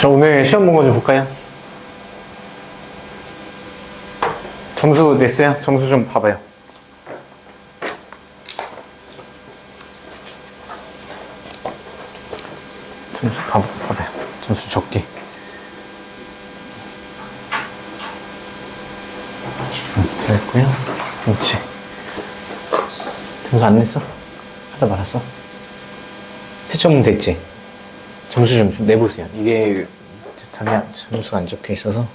자, 오늘 시험 본 거 좀 볼까요? 점수 냈어요? 점수 좀 봐봐요. 점수 봐봐요. 점수 적게. 됐고요. 그렇지. 점수 안 냈어? 하다 말았어? 채점은 됐지? 점수 좀 내보세요. 이게 답이 점수가 안 적혀 있어서.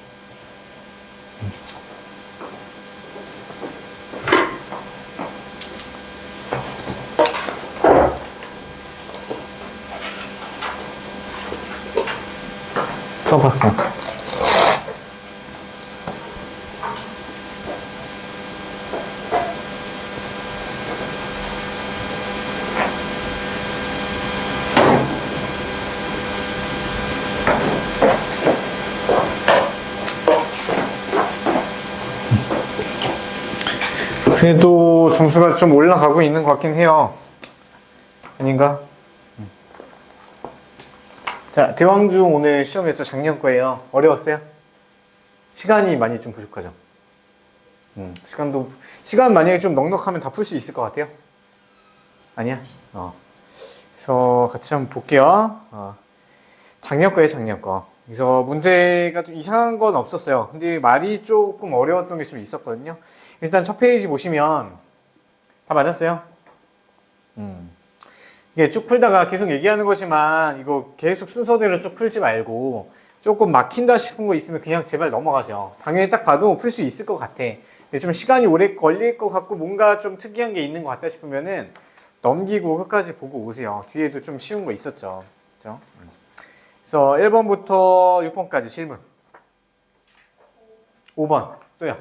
써봐. 그래도 점수가 좀 올라가고 있는 것 같긴 해요. 아닌가? 자, 대왕중 오늘 시험이었죠? 작년 거예요. 어려웠어요? 시간이 많이 좀 부족하죠? 시간 만약에 좀 넉넉하면 다 풀 수 있을 것 같아요? 아니야? 그래서 같이 한번 볼게요. 작년 거예요, 작년 거. 그래서 문제가 좀 이상한 건 없었어요. 근데 말이 조금 어려웠던 게 좀 있었거든요. 일단 첫 페이지 보시면 다 맞았어요? 이게 쭉 풀다가 계속 얘기하는 거지만 이거 계속 순서대로 쭉 풀지 말고 조금 막힌다 싶은 거 있으면 그냥 제발 넘어가세요. 당연히 딱 봐도 풀 수 있을 것 같아. 근데 좀 시간이 오래 걸릴 것 같고 뭔가 좀 특이한 게 있는 것 같다 싶으면은 넘기고 끝까지 보고 오세요. 뒤에도 좀 쉬운 거 있었죠. 그죠? 그래서 1번부터 6번까지 질문. 5번 또요.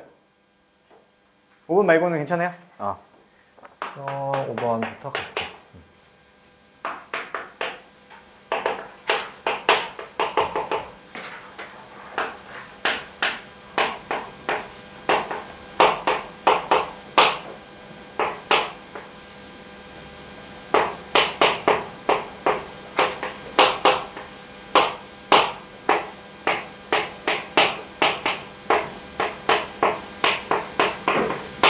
5번 말고는 괜찮아요? 5번부터 갈게요.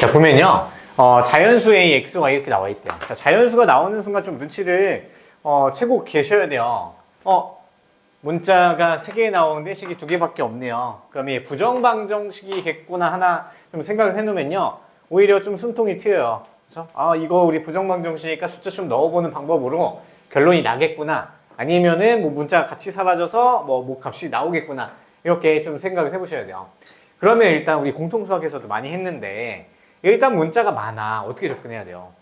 자, 보면요. 자연수 A, X, Y 이렇게 나와 있대요. 자, 자연수가 나오는 순간 좀 눈치를 채고 계셔야 돼요. 문자가 3개 나오는데 식이 2개밖에 없네요. 그럼 이 부정방정식이겠구나 하나 좀 생각을 해놓으면요. 오히려 좀 숨통이 트여요. 그렇죠? 이거 우리 부정방정식이니까 숫자 좀 넣어보는 방법으로 결론이 나겠구나. 아니면은 뭐 문자가 같이 사라져서 뭐 값이 나오겠구나. 이렇게 좀 생각을 해보셔야 돼요. 그러면 일단 우리 공통수학에서도 많이 했는데 일단 문자가 많아. 어떻게 접근해야 돼요?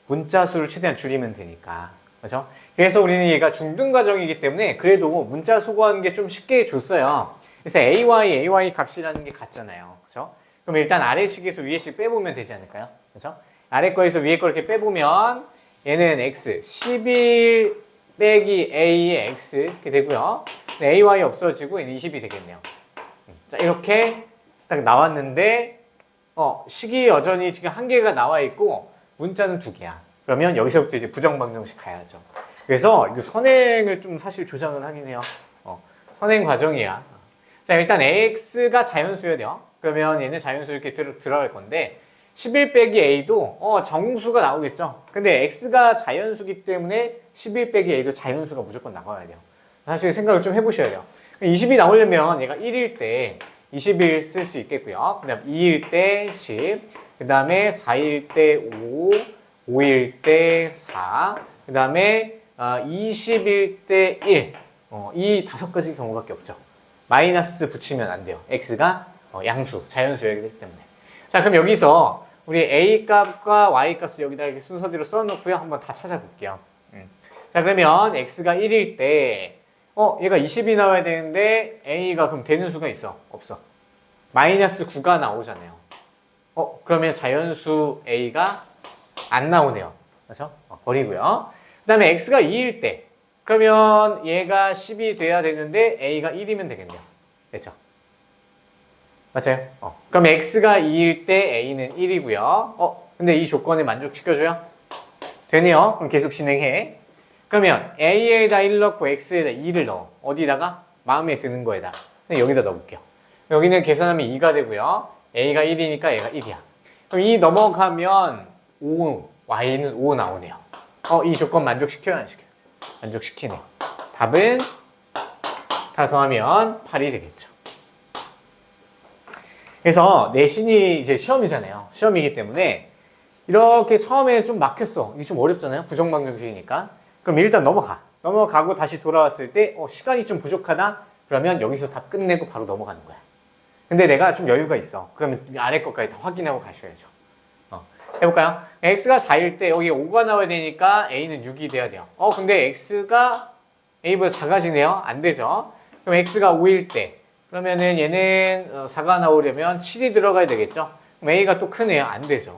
문자 수를 최대한 줄이면 되니까. 그렇죠? 그래서 우리는 얘가 중등 과정이기 때문에 그래도 문자 수 구하는 게 좀 쉽게 줬어요. 그래서 AY 값이라는 게 같잖아요. 그렇죠? 그럼 일단 아래 식에서 위에 식 빼보면 되지 않을까요? 그렇죠? 아래 거에서 위에 거 이렇게 빼보면 얘는 X, 11 빼기 A의 X 이렇게 되고요. AY 없어지고 얘는 20이 되겠네요. 자, 이렇게 딱 나왔는데 식이 여전히 지금 1개가 나와 있고 문자는 2개야. 그러면 여기서부터 이제 부정방정식 가야죠. 그래서 이거 선행을 좀 사실 조정을 하긴 해요. 선행 과정이야. 자, 일단 AX가 자연수여야 돼요. 그러면 얘는 자연수 이렇게 들어갈 건데 11 빼기 A도 정수가 나오겠죠. 근데 X가 자연수기 때문에 11 빼기 A도 자연수가 무조건 나와야 돼요. 사실 생각을 좀 해보셔야 돼요. 20이 나오려면 얘가 1일 때 21 쓸 수 있겠고요. 그 다음 2일 때 10, 그 다음에 4일 때 5, 5일 때 4, 그 다음에 20일 때 1. 이 5가지 경우밖에 없죠. 마이너스 붙이면 안 돼요. X가 양수, 자연수이기 때문에. 자, 그럼 여기서 우리 A 값과 Y 값을 여기다 이렇게 순서대로 써놓고요. 한번 다 찾아볼게요. 자, 그러면 X가 1일 때 얘가 20이 나와야 되는데 A가 그럼 되는 수가 있어? 없어. 마이너스 9가 나오잖아요. 그러면 자연수 A가 안 나오네요. 그렇죠? 버리고요. 그 다음에 X가 2일 때 그러면 얘가 10이 돼야 되는데 A가 1이면 되겠네요. 됐죠? 맞아요? 그럼 X가 2일 때 A는 1이고요. 근데 이 조건에 만족시켜줘요? 되네요. 그럼 계속 진행해. 그러면 A에다 1 넣고 X에다 2를 넣어. 어디다가? 마음에 드는 거에다. 여기다 넣어볼게요. 여기는 계산하면 2가 되고요. A가 1이니까 얘가 1이야. 그럼 2 넘어가면 5, Y는 5 나오네요. 이 조건 만족시켜요? 안 시켜요? 만족시키네요. 답은 다 더하면 8이 되겠죠. 그래서 내신이 이제 시험이잖아요. 시험이기 때문에 이렇게 처음에 좀 막혔어. 이게 좀 어렵잖아요. 부정방정식이니까. 그럼 일단 넘어가. 넘어가고 다시 돌아왔을 때 시간이 좀 부족하다? 그러면 여기서 다 끝내고 바로 넘어가는 거야. 근데 내가 좀 여유가 있어. 그러면 아래 것까지 다 확인하고 가셔야죠. 해볼까요? x가 4일 때 여기 5가 나와야 되니까 a는 6이 돼야 돼요. 근데 x가 a보다 작아지네요. 안 되죠. 그럼 x가 5일 때 그러면은 얘는 4가 나오려면 7이 들어가야 되겠죠. 그럼 a가 또 크네요. 안 되죠.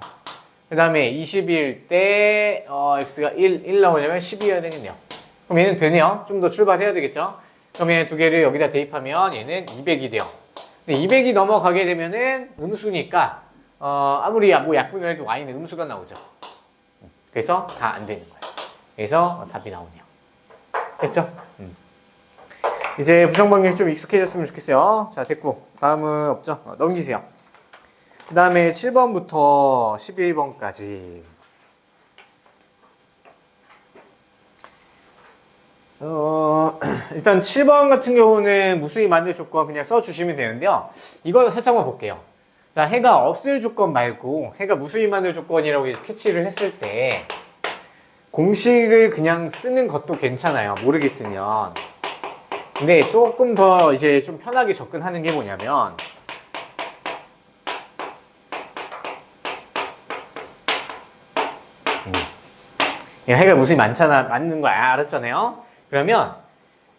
그 다음에 20일 때 x가 1 나오려면 10이어야 되겠네요. 그럼 얘는 되네요. 좀 더 출발해야 되겠죠. 그럼 얘 두 개를 여기다 대입하면 얘는 200이 돼요. 근데 200이 넘어가게 되면은 음수니까 아무리 뭐 약분을 해도 y는 음수가 나오죠. 그래서 다 안 되는 거예요. 그래서 답이 나오네요. 됐죠? 이제 부정방정식 좀 익숙해졌으면 좋겠어요. 자, 됐고. 다음은 없죠? 넘기세요. 그 다음에 7번부터 11번까지. 일단 7번 같은 경우는 무수히 만들 조건 그냥 써주시면 되는데요. 이거 살짝만 볼게요. 자, 해가 없을 조건 말고 해가 무수히 만들 조건이라고 캐치를 했을 때 공식을 그냥 쓰는 것도 괜찮아요. 모르겠으면. 근데 조금 더 이제 좀 편하게 접근하는 게 뭐냐면 해가 무수히 많잖아. 맞는 거 알았잖아요. 그러면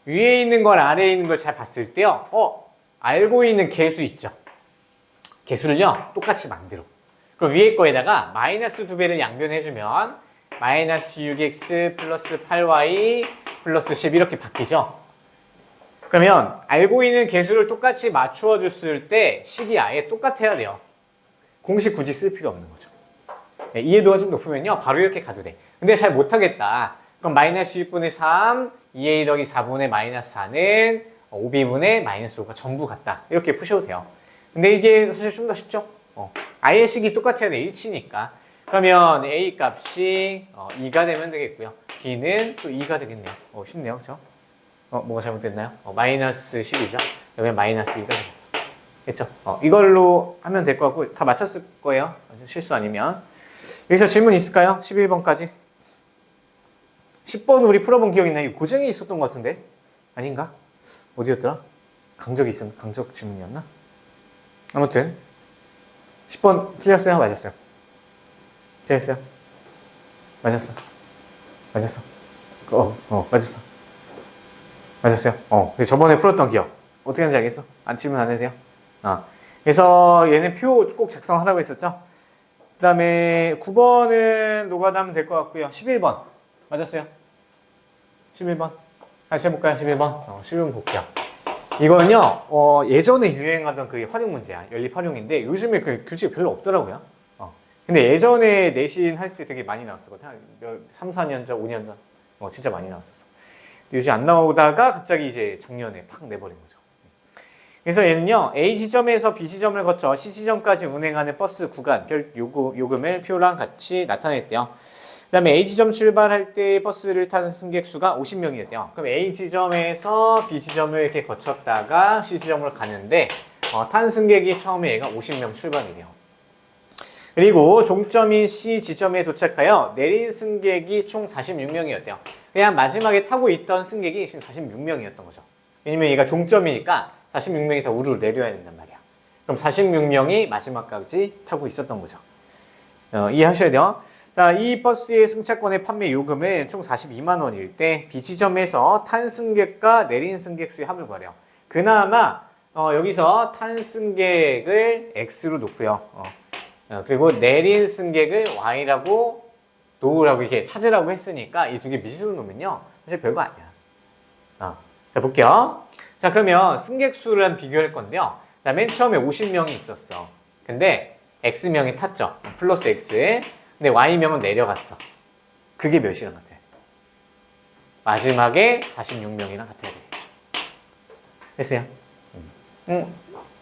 위에 있는 걸 아래에 있는 걸 잘 봤을 때요. 알고 있는 개수 있죠. 개수를요. 똑같이 만들어. 그럼 위에 거에다가 마이너스 2배를 양변해주면 마이너스 6x 플러스 8y 플러스 10 이렇게 바뀌죠. 그러면 알고 있는 개수를 똑같이 맞추어 줬을 때 식이 아예 똑같아야 돼요. 공식 굳이 쓸 필요 없는 거죠. 이해도가 좀 높으면요. 바로 이렇게 가도 돼. 근데 잘 못하겠다. 그럼 마이너스 6분의 3, 2a 더하기 4분의 마이너스 4는 5b분의 마이너스 5가 전부 같다. 이렇게 푸셔도 돼요. 근데 이게 사실 좀 더 쉽죠? 아예 식이 똑같아야 돼. 일치니까. 그러면 a 값이 2가 되면 되겠고요. b는 또 2가 되겠네요. 쉽네요. 그렇죠? 뭐가 잘못됐나요? 마이너스 10이죠? 그러면 마이너스 2가 되겠네요. 됐죠? 이걸로 하면 될 것 같고 다 맞췄을 거예요. 실수 아니면. 여기서 질문 있을까요? 11번까지. 10번 우리 풀어본 기억 있나요? 고정이 있었던 것 같은데? 아닌가? 어디였더라? 강적 질문이었나? 아무튼 10번 틀렸어요? 맞았어요? 틀렸어요? 맞았어? 맞았어? 맞았어? 맞았어요? 저번에 풀었던 기억 어떻게 하는지 알겠어? 안 치면 안 해도 돼요? 그래서 얘는 표 꼭 작성하라고 했었죠? 그 다음에 9번은 노가다하면 될 것 같고요. 11번 맞았어요? 11번 같이 해볼까요? 11번 11번 볼게요. 이거는요 예전에 유행하던 그 활용 문제야. 연립 활용인데 요즘에 그 교재가 별로 없더라고요. 근데 예전에 내신 할 때 되게 많이 나왔었거든요. 3, 4년 전, 5년 전 진짜 많이 나왔었어. 요즘 안 나오다가 갑자기 이제 작년에 팍 내버린 거죠. 그래서 얘는요 A 지점에서 B 지점을 거쳐 C 지점까지 운행하는 버스 구간 요금을 표랑 같이 나타냈대요. 그 다음에 A 지점 출발할 때 버스를 탄 승객 수가 50명이었대요. 그럼 A 지점에서 B 지점을 이렇게 거쳤다가 C 지점을 가는데 탄 승객이 처음에 얘가 50명 출발이래요. 그리고 종점인 C 지점에 도착하여 내린 승객이 총 46명이었대요. 그냥 마지막에 타고 있던 승객이 지금 46명이었던 거죠. 왜냐면 얘가 종점이니까 46명이 다 우르르 내려야 된단 말이야. 그럼 46명이 마지막까지 타고 있었던 거죠. 이해하셔야 돼요. 자, 이 버스의 승차권의 판매 요금은 총 42만 원일 때 B지점에서 탄 승객과 내린 승객 수의 합을 구하래요. 그나마 여기서 탄 승객을 X로 놓고요. 그리고 내린 승객을 Y라고 놓으라고 이렇게 찾으라고 했으니까 이 두 개 미시로 놓으면요. 사실 별거 아니야. 자, 볼게요. 자, 그러면 승객 수랑 비교할 건데요. 자, 맨 처음에 50명이 있었어. 근데 X명이 탔죠. 플러스 X. 근데 Y명은 내려갔어. 그게 몇 시간 같아? 마지막에 46명이랑 같아야 되겠죠. 됐어요?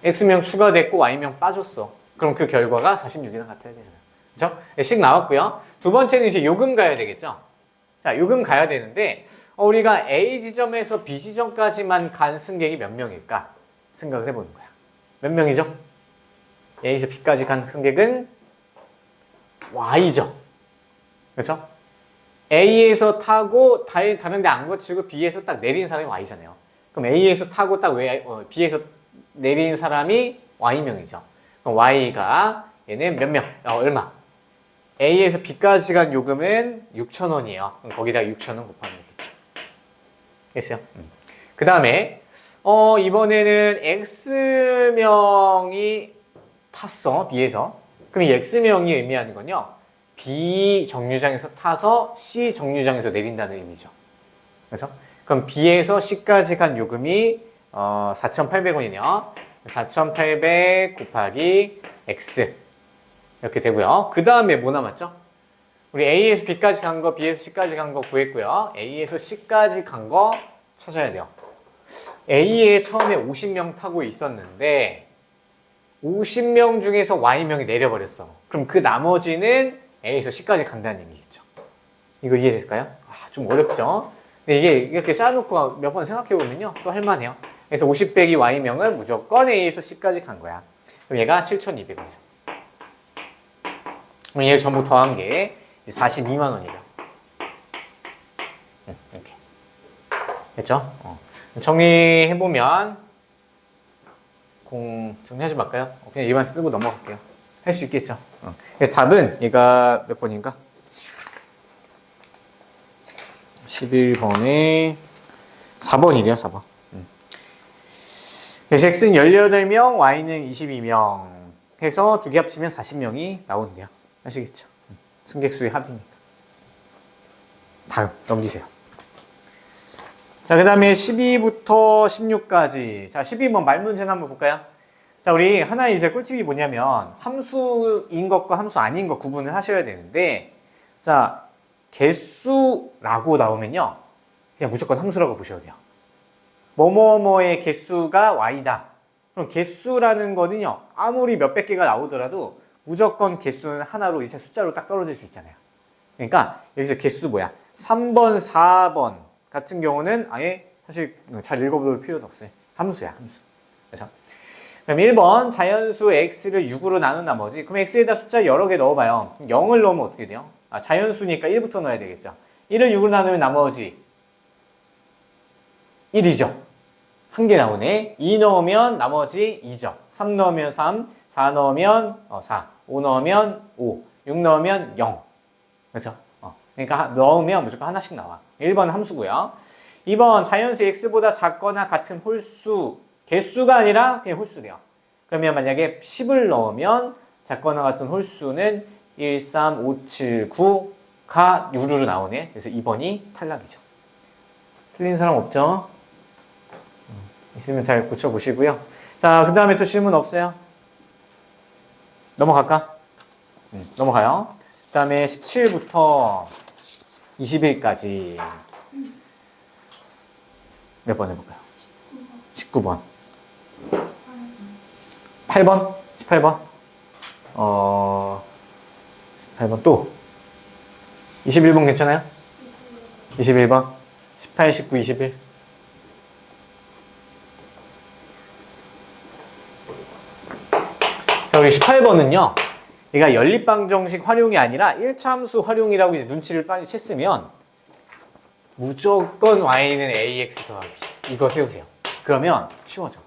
X명 추가됐고 Y명 빠졌어. 그럼 그 결과가 46이랑 같아야 되잖아요. 그죠? 식 나왔고요. 두 번째는 이제 요금 가야 되겠죠. 자, 요금 가야 되는데 우리가 A 지점에서 B 지점까지만 간 승객이 몇 명일까? 생각을 해보는 거야. 몇 명이죠? A에서 B까지 간 승객은 Y죠. 그렇죠? A에서 타고 다른 데 안 거치고 B에서 딱 내린 사람이 Y잖아요. 그럼 A에서 타고 딱 B에서 내린 사람이 Y명이죠. 그럼 Y가 얘는 몇 명? 얼마? A에서 B까지 간 요금은 6,000원이에요. 그럼 거기다가 6,000원 곱하면 되겠죠. 됐어요? 그 다음에 이번에는 X명이 탔어. B에서. 그럼 이 X명이 의미하는 건요. B 정류장에서 타서 C 정류장에서 내린다는 의미죠. 그렇죠? 그럼 B에서 C까지 간 요금이 4,800원이네요. 4,800 곱하기 X 이렇게 되고요. 그 다음에 뭐 남았죠? 우리 A에서 B까지 간 거, B에서 C까지 간 거 구했고요. A에서 C까지 간 거 찾아야 돼요. A에 처음에 50명 타고 있었는데 50명 중에서 Y명이 내려버렸어. 그럼 그 나머지는 A에서 C까지 간다는 얘기겠죠. 이거 이해됐을까요? 좀 어렵죠? 근데 이게 이렇게 짜놓고 몇 번 생각해보면요. 또 할만해요. 그래서 50 빼기 Y명은 무조건 A에서 C까지 간 거야. 그럼 얘가 7,200원이죠. 그럼 얘를 전부 더한 게 42만 원이래요. 이렇게. 됐죠? 정리해보면 정리하지 말까요? 그냥 얘만 쓰고 넘어갈게요. 할 수 있겠죠? 그래서 답은 얘가 몇 번인가? 11번에 4번이래요, 4번. 그래서 X는 18명, Y는 22명 해서 두 개 합치면 40명이 나오는데요. 아시겠죠? 승객수의 합이니까. 다음 넘기세요. 자, 그 다음에 12부터 16까지. 자, 12번 말문제나 한번 볼까요? 자, 우리 하나 이제 꿀팁이 뭐냐면 함수인 것과 함수 아닌 것 구분을 하셔야 되는데, 자, 개수라고 나오면요, 그냥 무조건 함수라고 보셔야 돼요. 뭐뭐뭐의 개수가 Y다. 그럼 개수라는 거는요, 아무리 몇백 개가 나오더라도 무조건 개수는 하나로 이제 숫자로 딱 떨어질 수 있잖아요. 그러니까 여기서 개수 뭐야? 3번, 4번 같은 경우는 아예 사실 잘 읽어볼 필요도 없어요. 함수야, 함수. 그렇죠? 그럼 1번 자연수 x를 6으로 나눈 나머지, 그럼 x에다 숫자 여러 개 넣어봐요. 0을 넣으면 어떻게 돼요? 자연수니까 1부터 넣어야 되겠죠. 1을 6으로 나누면 나머지 1이죠. 한 개 나오네. 2 넣으면 나머지 2죠. 3 넣으면 3, 4 넣으면 4, 5 넣으면 5, 6 넣으면 0. 그렇죠? 그러니까 넣으면 무조건 하나씩 나와. 1번 함수고요. 2번 자연수 x보다 작거나 같은 홀수, 개수가 아니라 그냥 홀수래요. 그러면 만약에 10을 넣으면 작거나 같은 홀수는 1, 3, 5, 7, 9가 유루로 나오네. 그래서 2번이 탈락이죠. 틀린 사람 없죠? 있으면 잘 고쳐보시고요. 자, 그 다음에 또 질문 없어요? 넘어갈까? 넘어가요. 그 다음에 17부터 20일까지 몇 번 해볼까요? 19번. 8번? 18번? 18번 또 21번 괜찮아요? 21번 18, 19, 21 여기 18번은요 얘가 연립방정식 활용이 아니라 1차 함수 활용이라고 이제 눈치를 빨리 챘으면 무조건 y는 ax 더하기 이거 세우세요. 그러면 쉬워져.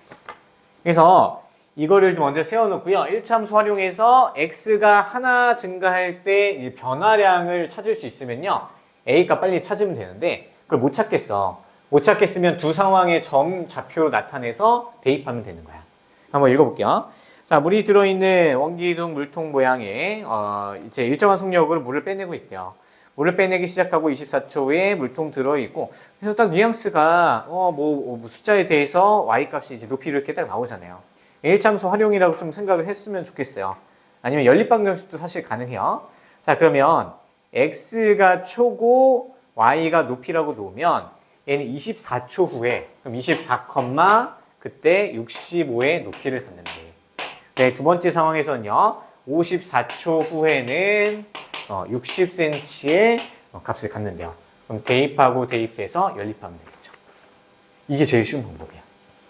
그래서 이거를 먼저 세워놓고요. 1차 함수 활용해서 x가 하나 증가할 때 변화량을 찾을 수 있으면요. a값 빨리 찾으면 되는데 그걸 못 찾겠어. 못 찾겠으면 두 상황의 점 좌표로 나타내서 대입하면 되는 거야. 한번 읽어볼게요. 자, 물이 들어있는 원기둥 물통 모양의 이제 일정한 속력으로 물을 빼내고 있대요. 물을 빼내기 시작하고 24초 후에 물통 들어있고 그래서 딱 뉘앙스가 뭐 숫자에 대해서 y값이 이제 높이로 이렇게 딱 나오잖아요. 1차 함수 활용이라고 좀 생각을 했으면 좋겠어요. 아니면 연립방정식도 사실 가능해요. 자, 그러면 x가 초고 y가 높이라고 놓으면 얘는 24초 후에 그럼 24, 그때 65의 높이를 갖는데 네, 두 번째 상황에서는요. 54초 후에는 60cm의 값을 갖는데요. 그럼 대입하고 대입해서 연립하면 되겠죠. 이게 제일 쉬운 방법이야.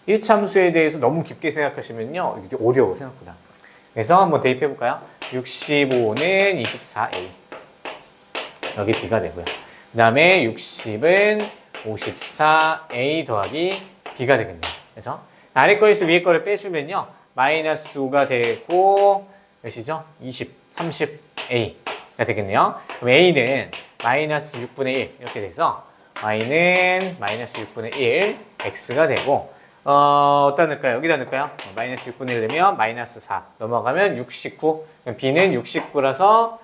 1참수에 대해서 너무 깊게 생각하시면요. 이게 어려워 생각보다. 그래서 한번 대입해 볼까요? 65는 24a. 여기 b가 되고요. 그 다음에 60은 54a 더하기 b가 되겠네요. 그래서 아래 거에서 위에 거를 빼주면요. 마이너스 5가 되고 몇이죠? 30a가 되겠네요. 그럼 a는 마이너스 6분의 1 이렇게 돼서 y는 마이너스 6분의 1 x가 되고 어디다 넣을까요? 여기다 넣을까요? 마이너스 6분의 1 넣으면 마이너스 4 넘어가면 69 b는 69라서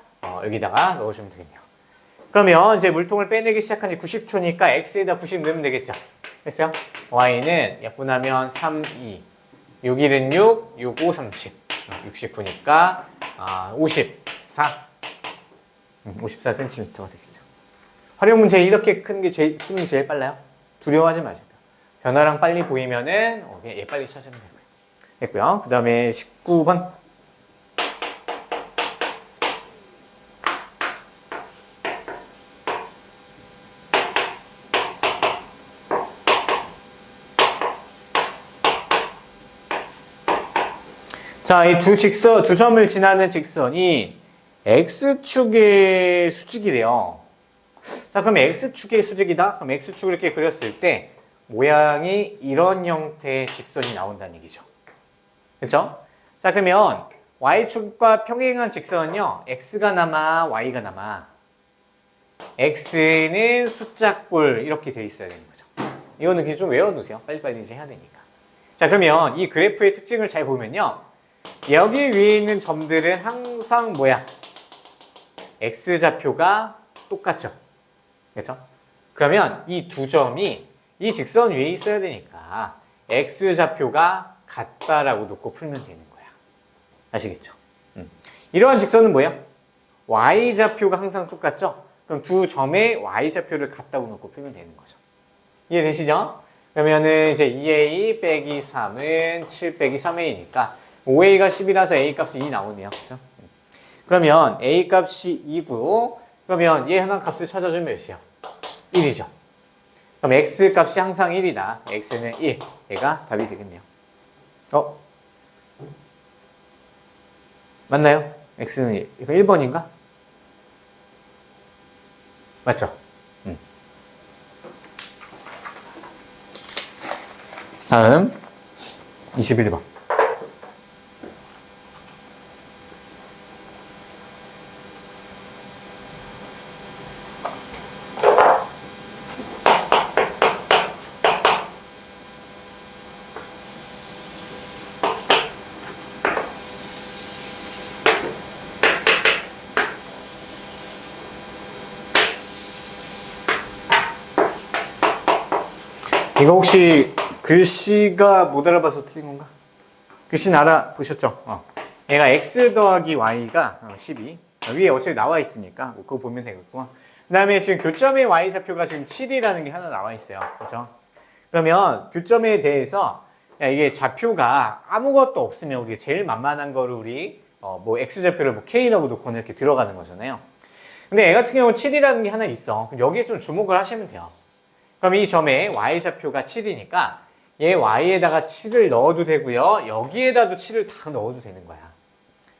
여기다가 넣어주면 되겠네요. 그러면 이제 물통을 빼내기 시작한 지 90초니까 x에다 90 넣으면 되겠죠? 됐어요? y는 약분하면 3, 2 6, 1은 6, 6, 5, 30 69니까 54 54cm가 되겠죠. 활용 문제 이렇게 푸는 게 제일 빨라요. 두려워하지 마시고요. 변화랑 빨리 보이면은 그냥 얘 빨리 찾으면 되고요. 됐고요. 그 다음에 19번. 자, 이 두 점을 지나는 직선이 x축의 수직이래요. 자, 그럼 x축의 수직이다? 그럼 x축을 이렇게 그렸을 때 모양이 이런 형태의 직선이 나온다는 얘기죠. 그렇죠? 자, 그러면 y축과 평행한 직선은요. x가 남아, y가 남아. x는 숫자꼴 이렇게 돼 있어야 되는 거죠. 이거는 그냥 좀 외워두세요. 빨리빨리 이제 해야 되니까. 자, 그러면 이 그래프의 특징을 잘 보면요. 여기 위에 있는 점들은 항상 뭐야? x좌표가 똑같죠. 그렇죠? 그러면 이 두 점이 이 직선 위에 있어야 되니까 x좌표가 같다라고 놓고 풀면 되는 거야. 아시겠죠? 이러한 직선은 뭐예요? y좌표가 항상 똑같죠? 그럼 두 점의 y좌표를 같다고 놓고 풀면 되는 거죠. 이해되시죠? 그러면은 이제 2a 빼기 3은 7 빼기 3a니까 5a가 10이라서 a 값이 2 나오네요. 그렇죠? 그러면 a 값이 2고 그러면 얘 하나 값을 찾아주면 몇이요? 1이죠. 그럼 x 값이 항상 1이다. x는 1. 얘가 답이 되겠네요. 맞나요? x는 1. 이거 1번인가? 맞죠? 다음 21번. 이거 혹시 글씨가 못 알아봐서 틀린 건가? 글씨는 알아보셨죠? 얘가 x 더하기 y가 12. 위에 어차피 나와 있으니까 뭐 그거 보면 되겠고. 그 다음에 지금 교점의 y좌표가 지금 7이라는 게 하나 나와 있어요. 그렇죠? 그러면 교점에 대해서 이게 좌표가 아무것도 없으면 우리가 제일 만만한 거를 우리 뭐 x좌표를 뭐 k라고 놓고는 이렇게 들어가는 거잖아요. 근데 얘 같은 경우는 7이라는 게 하나 있어. 그럼 여기에 좀 주목을 하시면 돼요. 그럼 이 점에 y좌표가 7이니까 얘 y에다가 7을 넣어도 되고요. 여기에다도 7을 다 넣어도 되는 거야.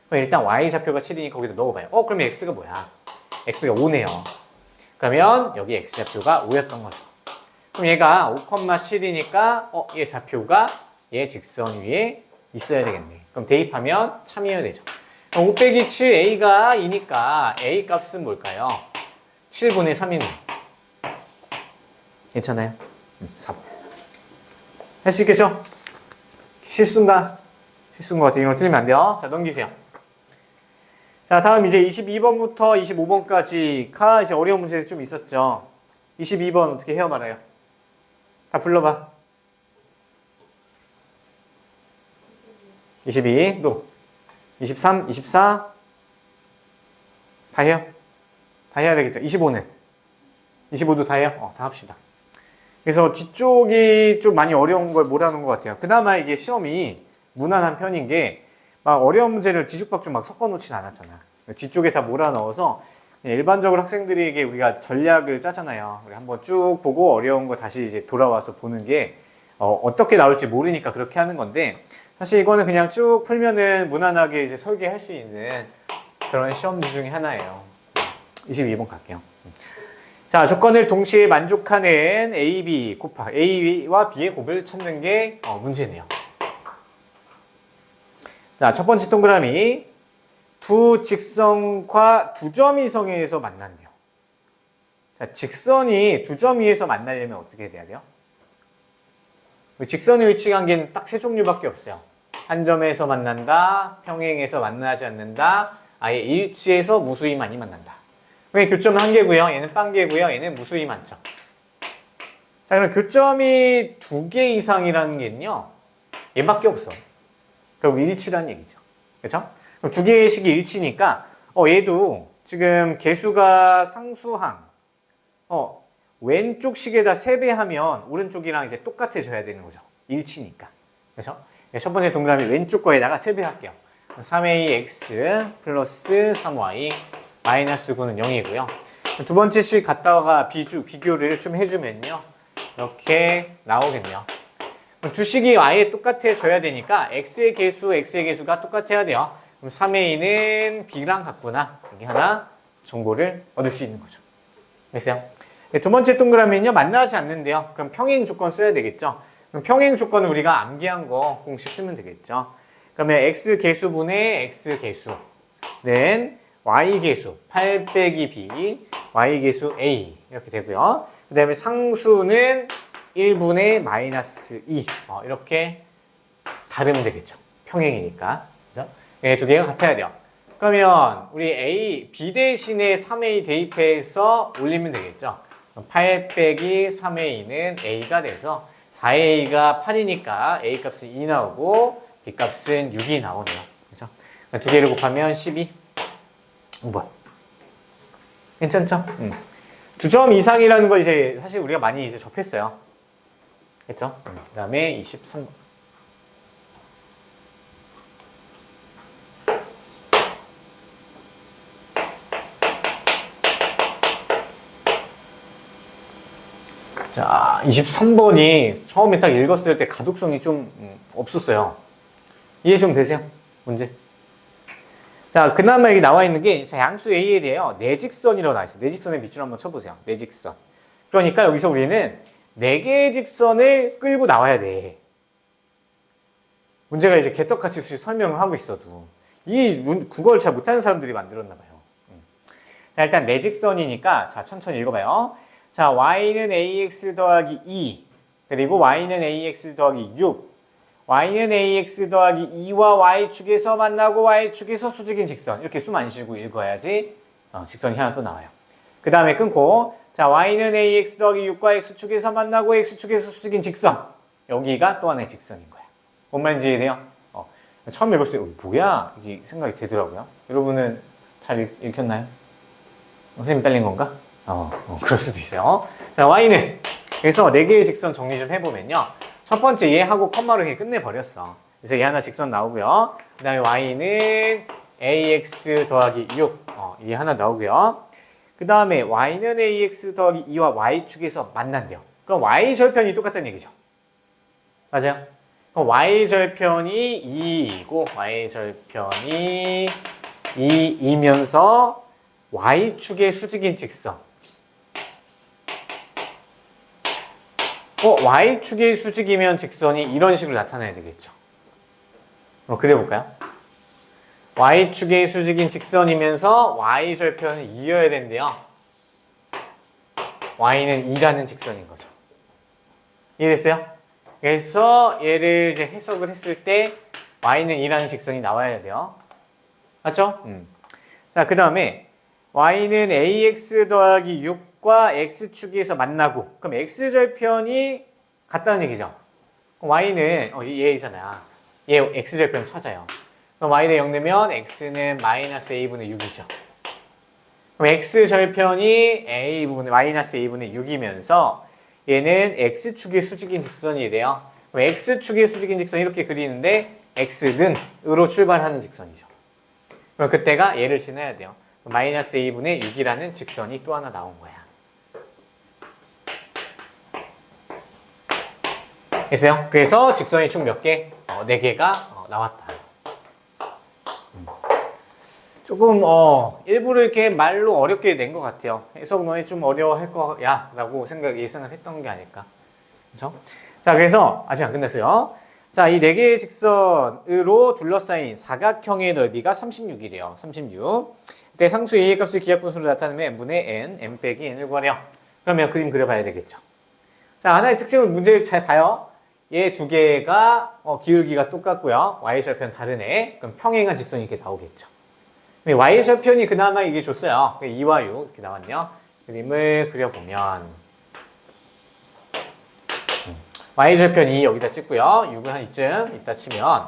그럼 일단 y좌표가 7이니까 거기다 넣어봐요. 그러면 x가 뭐야? x가 5네요. 그러면 여기 x좌표가 5였던 거죠. 그럼 얘가 5,7이니까 얘 좌표가 얘 직선 위에 있어야 되겠네. 그럼 대입하면 참이어야 되죠. 그럼 5 빼기 7a가 2니까 a 값은 뭘까요? 7분의 3이네. 괜찮아요? 3. 할 수 있겠죠? 실수인가? 실수인 것 같아요. 이거 틀리면 안 돼요. 자, 넘기세요. 자, 다음 이제 22번부터 25번까지가 이제 어려운 문제들이 좀 있었죠. 22번 어떻게 헤어 말아요? 다 불러봐. 22, 또 23, 24 다 해요? 다 해야 되겠죠. 25는? 25도 다 해요? 다 합시다. 그래서 뒤쪽이 좀 많이 어려운 걸 몰아놓은 것 같아요. 그나마 이게 시험이 무난한 편인 게 막 어려운 문제를 뒤죽박죽 막 섞어놓진 않았잖아. 뒤쪽에 다 몰아넣어서 일반적으로 학생들에게 우리가 전략을 짜잖아요. 우리 한번 쭉 보고 어려운 거 다시 이제 돌아와서 보는 게 어떻게 나올지 모르니까 그렇게 하는 건데 사실 이거는 그냥 쭉 풀면은 무난하게 이제 설계할 수 있는 그런 시험지 중에 하나예요. 22번 갈게요. 자, 조건을 동시에 만족하는 A, B A와 B의 곱을 찾는 게 문제네요. 자, 첫 번째 동그라미 두 직선과 두 점 이성에서 만난대요. 자, 직선이 두 점 위에서 만나려면 어떻게 돼야 돼요? 직선의 위치 관계는 딱 세 종류밖에 없어요. 한 점에서 만난다, 평행에서 만나지 않는다, 아예 일치해서 무수히만이 만난다. 교점은 한 개고요. 얘는 빵 개고요. 얘는 무수히 많죠. 자, 그럼 교점이 두 개 이상이라는 게는요. 얘밖에 없어. 그럼 일치라는 얘기죠. 그렇죠? 그럼 두 개의 식이 일치니까 얘도 지금 개수가 상수항. 왼쪽 식에다 3배하면 오른쪽이랑 이제 똑같아져야 되는 거죠. 일치니까. 그렇죠? 첫 번째 동그라미 왼쪽 거에다가 3배 할게요. 3ax 플러스 3y 마이너스 9는 0이고요. 두 번째 식 갖다가 비교를 좀 해주면요. 이렇게 나오겠네요. 두 식이 아예 똑같아져야 되니까 x의 개수가 똑같아야 돼요. 그럼 3a는 b랑 같구나. 여기 하나 정보를 얻을 수 있는 거죠. 됐어요? 두 번째 동그라미는요. 만나지 않는데요. 그럼 평행 조건 써야 되겠죠. 그럼 평행 조건은 우리가 암기한 거 공식 쓰면 되겠죠. 그러면 x 개수분의 x 개수는 y 개수 8 빼기 b, y 개수 a 이렇게 되고요. 그 다음에 상수는 1분의 마이너스 2 이렇게 다르면 되겠죠. 평행이니까. 그죠? 네, 두 개가 같아야 돼요. 그러면 우리 b 대신에 3a 대입해서 올리면 되겠죠. 8 빼기 3a는 a가 돼서 4a가 8이니까 a 값은 2 나오고 b 값은 6이 나오네요. 그죠? 두 개를 곱하면 12. 뭐야? 괜찮죠? 두 점 이상이라는 거 이제 사실 우리가 많이 이제 접했어요. 됐죠? 그 다음에 23번. 자, 23번이 처음에 딱 읽었을 때 가독성이 좀 없었어요. 이해 좀 되세요? 문제. 자, 그나마 여기 나와 있는 게 양수 A에 대해요. 내직선이라고 나와 있어요. 내직선의 밑줄 한번 쳐보세요. 내직선. 그러니까 여기서 우리는 4개의 직선을 끌고 나와야 돼. 문제가 이제 개떡같이 설명을 하고 있어도 그걸 잘 못하는 사람들이 만들었나 봐요. 자, 일단 내직선이니까 자, 천천히 읽어봐요. 자, y는 ax 더하기 2 그리고 y는 ax 더하기 6 y는 ax 더하기 2와 y축에서 만나고 y축에서 수직인 직선 이렇게 숨 안 쉬고 읽어야지 직선이 하나 또 나와요. 그 다음에 끊고 자 y는 ax 더하기 6과 x축에서 만나고 x축에서 수직인 직선 여기가 또 하나의 직선인 거야. 뭔 말인지 이해돼요? 처음 읽었을 때 뭐야? 이게 생각이 되더라고요. 여러분은 잘 읽혔나요? 선생님 딸린 건가? 그럴 수도 있어요. 자, y는 그래서 4개의 직선 정리 좀 해보면요. 첫 번째 얘하고 컴마로 이렇게 끝내버렸어. 그래서 얘 하나 직선 나오고요. 그 다음에 y는 ax 더하기 6 얘 하나 나오고요. 그 다음에 y는 ax 더하기 2와 y축에서 만난대요. 그럼 y절편이 똑같다는 얘기죠. 맞아요? 그럼 y절편이 2이고 y절편이 2이면서 y축의 수직인 직선 y축의 수직이면 직선이 이런 식으로 나타나야 되겠죠. 그려볼까요? y축의 수직인 직선이면서 y절편을 이어야 된대요. y는 2라는 직선인 거죠. 이해됐어요? 그래서 얘를 이제 해석을 했을 때 y는 2라는 직선이 나와야 돼요. 맞죠? 자, 그 다음에 y는 ax 더하기 6과 x축에서 만나고 그럼 x절편이 같다는 얘기죠. 그럼 y는 얘잖아요. 얘 x절편 찾아요. 그럼 y는 0 내면 x는 마이너스 a분의 6이죠. 그럼 x절편이 마이너스 a분의 6이면서 얘는 x축의 수직인 직선이 돼요. 그럼 x축의 수직인 직선이 이렇게 그리는데 x는으로 출발하는 직선이죠. 그럼 그때가 얘를 지나야 돼요. 마이너스 a분의 6이라는 직선이 또 하나 나온 거야. 됐어요? 그래서 직선이 총 몇 개? 4개가 나왔다. 조금 일부러 이렇게 말로 어렵게 낸 것 같아요. 해석 너희 좀 어려워할 거야 라고 예상을 했던 게 아닐까. 그렇죠? 자, 그래서 아직 안 끝났어요. 자, 이 4개의 직선으로 둘러싸인 사각형의 넓이가 36이래요. 36. 이때 상수 A의 값을 기하분수로 나타내면 n분의 n, n 빼기 n을 구하래요. 그러면 그림 그려봐야 되겠죠. 자, 하나의 특징을 문제를 잘 봐요. 얘 두 개가 기울기가 똑같고요. y절편 다르네. 그럼 평행한 직선이 이렇게 나오겠죠. y절편이 그나마 이게 줬어요. 2와 6 이렇게 나왔네요. 그림을 그려보면 y절편이 여기다 찍고요. 6은 한 이쯤 이따 치면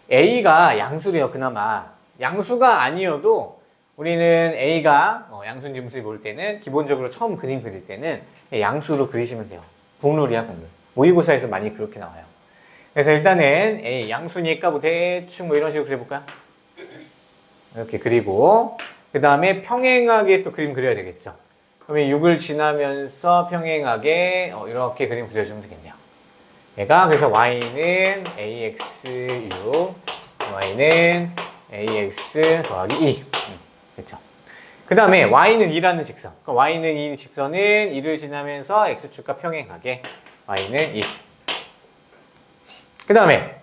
a가 양수래요. 그나마 양수가 아니어도 우리는 a가 양수인지 무수인지 모를 때는 기본적으로 처음 그림 그릴 때는 양수로 그리시면 돼요. 국룰이야, 국룰. 모의고사에서 많이 그렇게 나와요. 그래서 일단은 A 양수니까 뭐 대충 뭐 이런 식으로 그려볼까요? 이렇게 그리고 그 다음에 평행하게 또 그림 그려야 되겠죠. 그러면 6을 지나면서 평행하게 이렇게 그림 그려주면 되겠네요. 얘가 그래서 y는 ax6, y는 ax 더하기 2. 그렇죠. 그 다음에 y는 2라는 직선. y는 2 직선은 2를 지나면서 x축과 평행하게 y는 2. 그 다음에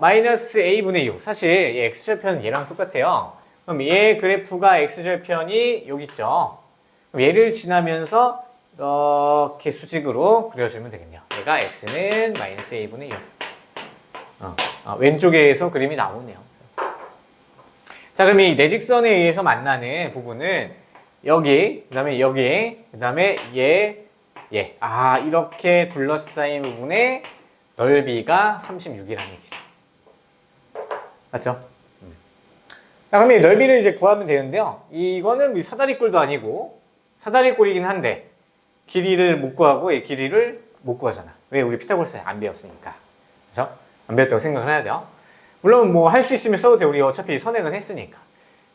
마이너스 a분의 6. 사실 이 x절편은 얘랑 똑같아요. 그럼 얘 그래프가 x절편이 여기 있죠. 그럼 얘를 지나면서 이렇게 수직으로 그려주면 되겠네요. 얘가 x는 마이너스 a분의 6. 왼쪽에서 그림이 나오네요. 자, 그럼 이 내직선에 의해서 만나는 부분은 여기, 그 다음에 여기, 그 다음에 얘. 이렇게 둘러싸인 부분의 넓이가 36이라는 얘기죠. 맞죠? 자, 그럼 이 넓이를 이제 구하면 되는데요. 이거는 사다리꼴도 아니고, 사다리꼴이긴 한데, 길이를 못 구하고, 이 길이를 못 구하잖아. 왜? 우리 피타고라스 안 배웠으니까. 그죠? 안 배웠다고 생각을 해야 돼요. 물론 뭐 할 수 있으면 써도 돼. 우리 어차피 선행은 했으니까.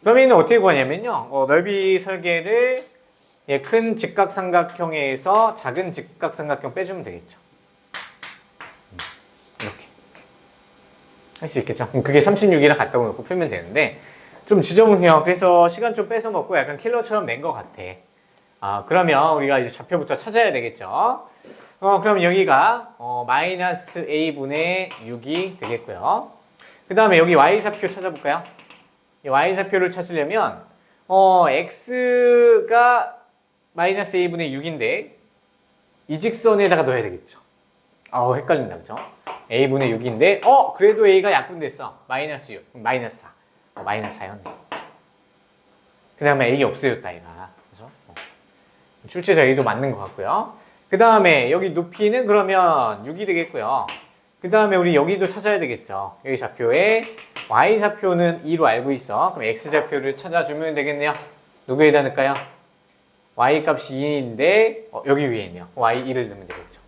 그러면 어떻게 구하냐면요. 넓이 설계를 큰 직각삼각형에서 작은 직각삼각형 빼주면 되겠죠. 이렇게 할 수 있겠죠. 그게 36이랑 같다고 놓고 풀면 되는데 좀 지저분해요. 그래서 시간 좀 뺏어 먹고 약간 킬러처럼 낸 것 같아. 그러면 우리가 이제 좌표부터 찾아야 되겠죠. 그럼 여기가 마이너스 a분의 6이 되겠고요. 그 다음에 여기 y좌표 찾아볼까요? 이 y좌표를 찾으려면 x가 마이너스 a분의 6인데 이 직선에다가 넣어야 되겠죠. 헷갈린다, 그죠? a분의 6인데 그래도 a가 약분됐어. 마이너스 6, 마이너스 4. 마이너스 4였네. 그 다음에 a 없어졌다, 얘가. 그죠? 출제자 a도 맞는 것 같고요. 그 다음에 여기 높이는 그러면 6이 되겠고요. 그 다음에 우리 여기도 찾아야 되겠죠. 여기 좌표에 y좌표는 2로 알고 있어. 그럼 x좌표를 찾아주면 되겠네요. 누구에다 넣을까요? y 값이 2인데 여기 위에 있네요. y 2를 넣으면 되겠죠.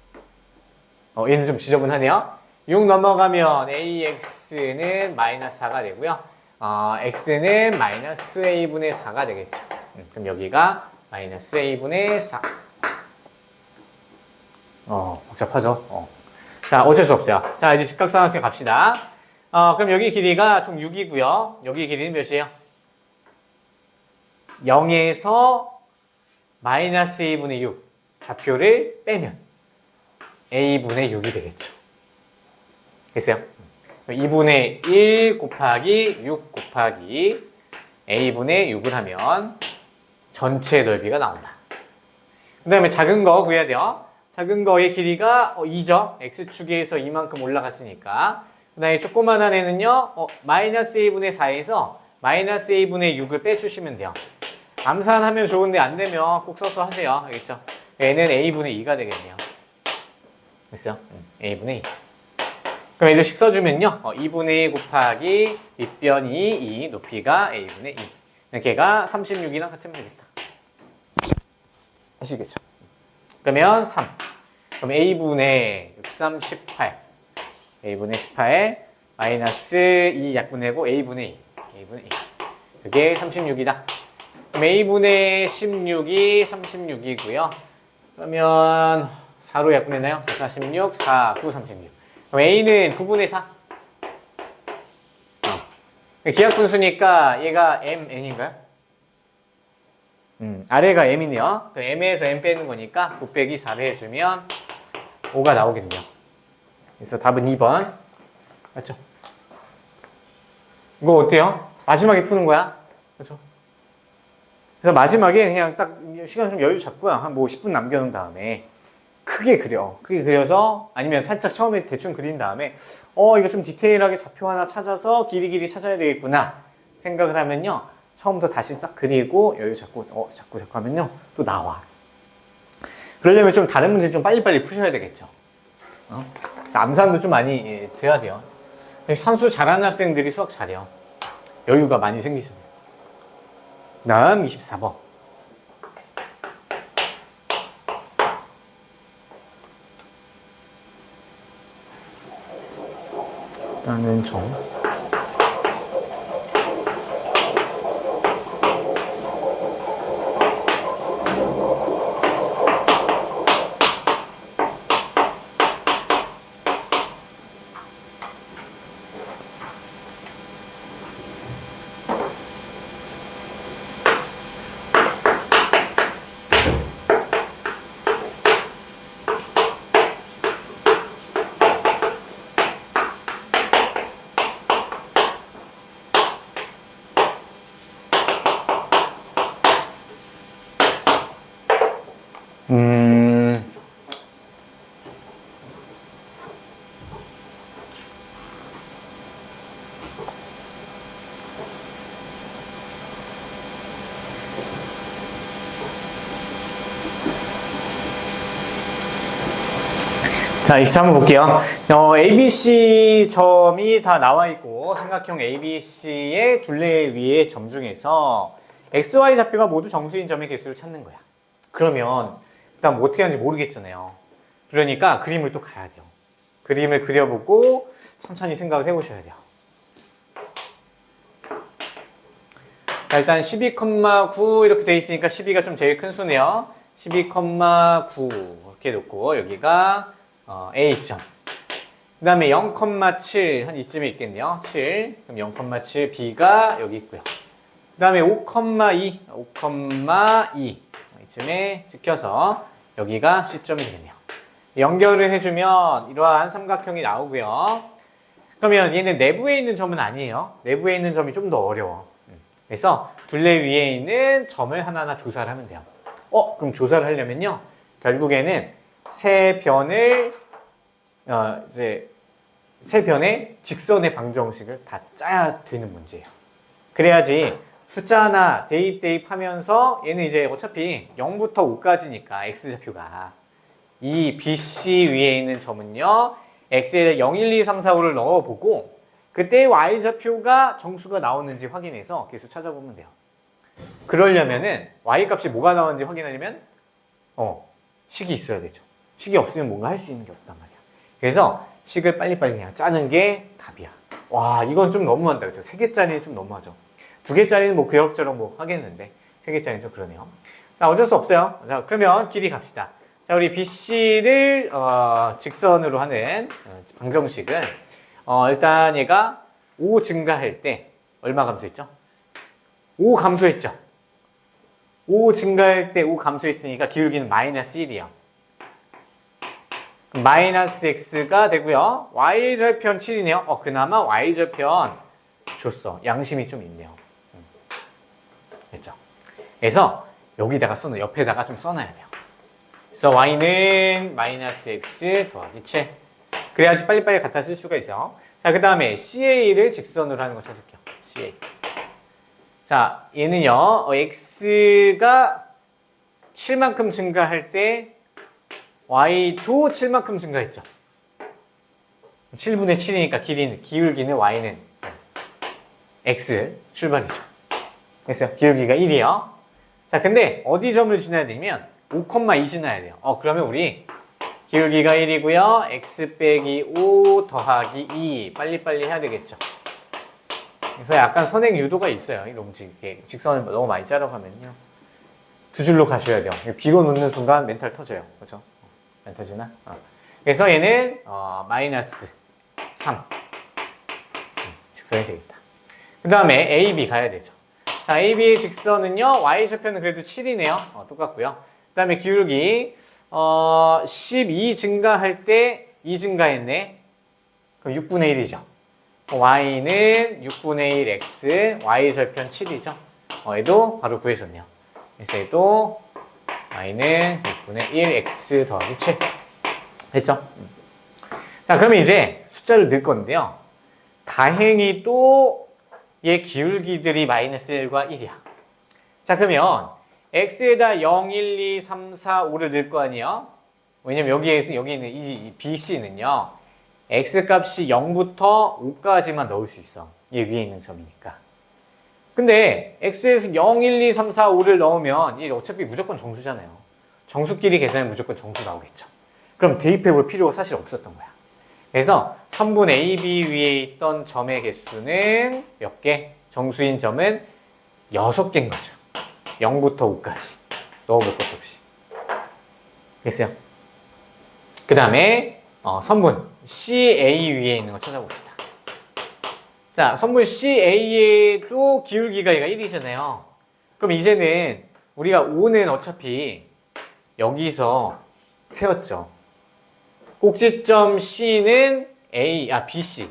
얘는 좀 지저분하네요. 6 넘어가면 ax는 마이너스 4가 되고요. x는 마이너스 a분의 4가 되겠죠. 그럼 여기가 마이너스 a분의 4. 복잡하죠. 자, 어쩔 수 없어요. 자, 이제 직각삼각형 갑시다. 그럼 여기 길이가 총 6이고요. 여기 길이는 몇이에요? 0에서 마이너스 a분의 6 좌표를 빼면 a분의 6이 되겠죠. 됐어요? 2분의 1 곱하기 6 곱하기 a분의 6을 하면 전체 넓이가 나온다. 그 다음에 작은 거 구해야 돼요. 작은 거의 길이가 2죠. x축에서 이만큼 올라갔으니까. 그 다음에 조그만한 애는요. 마이너스 a분의 4에서 마이너스 a분의 6을 빼주시면 돼요. 암산하면 좋은데 안 되면 꼭 써서 하세요. 알겠죠? 얘는 a분의 2가 되겠네요. 됐어요? a분의 2. 그럼 이렇게 써주면요. 2분의 1 곱하기 밑변이 2, 높이가 a분의 2. 걔가 36이랑 같으면 되겠다. 아시겠죠? 그러면 3. 그럼 a분의 6, 3, 18. a분의 18 마이너스 2 약분하고 a분의 2. a분의 2. 그게 36이다. 그럼 a분의 16이 36이고요. 그러면 4로 약분했나요? 4, 16, 4, 9, 36. 그럼 a는 9분의 4. 기하분수니까 얘가 mn인가요? 아래가 m이네요. 그럼 m에서 m 빼는 거니까 9 빼기 4를 해주면 5가 나오겠네요. 그래서 답은 2번. 맞죠? 이거 어때요? 마지막에 푸는 거야. 그렇죠? 그래서 마지막에 그냥 딱 시간 좀 여유 잡고요. 한 뭐 10분 남겨놓은 다음에 크게 그려. 크게 그려서 아니면 살짝 처음에 대충 그린 다음에 이거 좀 디테일하게 좌표 하나 찾아서 길이길이 찾아야 되겠구나 생각을 하면요. 처음부터 다시 딱 그리고 여유 잡고 자꾸 하면요. 또 나와. 그러려면 좀 다른 문제 좀 빨리빨리 푸셔야 되겠죠. 그래서 암산도 좀 많이 돼야 돼요. 산수 잘하는 학생들이 수학 잘해요. 여유가 많이 생기십니다. 다음 24번. 라는 점. 자, 23번 볼게요. ABC 점이 다 나와 있고 삼각형 ABC의 둘레 위의 점 중에서 XY 좌표가 모두 정수인 점의 개수를 찾는 거야. 그러면 일단 뭐 어떻게 하는지 모르겠잖아요. 그러니까 그림을 또 가야 돼요. 그림을 그려보고 천천히 생각을 해보셔야 돼요. 자, 일단 12,9 이렇게 돼 있으니까 12가 좀 제일 큰 수네요. 12,9 이렇게 놓고 여기가 A점. 그 다음에 0,7 한 이쯤에 있겠네요. 7. 그럼 0,7 B가 여기 있고요. 그 다음에 5,2 이쯤에 찍혀서 여기가 C점이 되겠네요. 연결을 해주면 이러한 삼각형이 나오고요. 그러면 얘는 내부에 있는 점은 아니에요. 내부에 있는 점이 좀 더 어려워. 그래서 둘레 위에 있는 점을 하나하나 조사를 하면 돼요. 그럼 조사를 하려면요. 결국에는 세 변의 직선의 방정식을 다 짜야 되는 문제예요. 그래야지 숫자 하나 대입하면서 얘는 이제 어차피 0부터 5까지니까 x좌표가 이 BC 위에 있는 점은요. x에 0, 1, 2, 3, 4, 5를 넣어보고 그때 y좌표가 정수가 나오는지 확인해서 개수 찾아보면 돼요. 그러려면은 y값이 뭐가 나오는지 확인하려면 식이 있어야 되죠. 식이 없으면 뭔가 할 수 있는 게 없단 말이야. 그래서 식을 빨리빨리 그냥 짜는 게 답이야. 와, 이건 좀 너무한다. 그렇죠? 3개짜리는 좀 너무하죠. 2개짜리는 뭐 그럭저럭 뭐 하겠는데 3개짜리는 좀 그러네요. 자, 어쩔 수 없어요. 자, 그러면 길이 갑시다. 자, 우리 BC를 직선으로 하는 방정식은 일단 얘가 5 증가할 때 얼마 감소했죠? 5 감소했죠? 5 증가할 때 5 감소했으니까 기울기는 마이너스 1이에요. 마이너스 x가 되고요. y절편 7이네요. 그나마 y절편 줬어. 양심이 좀 있네요. 됐죠? 그래서 여기다가 옆에다가 좀 써놔야 돼요. 그래서 y는 마이너스 x 더하기 7. 그래야지 빨리빨리 갖다 쓸 수가 있어요. 자, 그 다음에 CA를 직선으로 하는 거 찾을게요. CA. 자, 얘는요, x가 7만큼 증가할 때 y도 7만큼 증가했죠. 7분의 7이니까 기울기는 y는 x 출발이죠. 됐어요. 기울기가 1이요. 자, 근데 어디 점을 지나야 되냐면 5,2 지나야 돼요. 그러면 우리 기울기가 1이고요. x 빼기 5 더하기 2 빨리빨리 해야 되겠죠. 그래서 약간 선행 유도가 있어요. 이렇게 직선을 너무 많이 자르가면요. 두 줄로 가셔야 돼요. B로 놓는 순간 멘탈 터져요. 그죠? 안 터지나? 그래서 얘는 마이너스 3 직선이 되겠다. 그 다음에 AB 가야 되죠. 자, AB의 직선은요. Y좌표는 그래도 7이네요. 똑같고요. 그 다음에 기울기 12 증가할 때 2 증가했네. 그럼 6분의 1이죠. Y는 6분의 1 X, Y절편 7이죠. 얘도 바로 구해줬네요. 그래서 얘도 Y는 6분의 1 X 더하기 7. 됐죠? 자, 그러면 이제 숫자를 넣을 건데요. 다행히 또 얘 기울기들이 마이너스 1과 1이야. 자, 그러면 X에다 0, 1, 2, 3, 4, 5를 넣을 거 아니에요? 왜냐면 여기 있는 이 BC는요. X값이 0부터 5까지만 넣을 수 있어. 얘 위에 있는 점이니까. 근데 X에서 0, 1, 2, 3, 4, 5를 넣으면 얘 어차피 무조건 정수잖아요. 정수끼리 계산하면 무조건 정수 나오겠죠. 그럼 대입해볼 필요가 사실 없었던 거야. 그래서 선분 AB 위에 있던 점의 개수는 몇 개? 정수인 점은 6개인 거죠. 0부터 5까지. 넣어볼 것도 없이. 됐어요? 그 다음에 선분 CA 위에 있는 거 찾아봅시다. 자, 선분 CA에도 기울기가 얘가 1이잖아요. 그럼 이제는 우리가 5는 어차피 여기서 세웠죠. 꼭지점 C는 BC.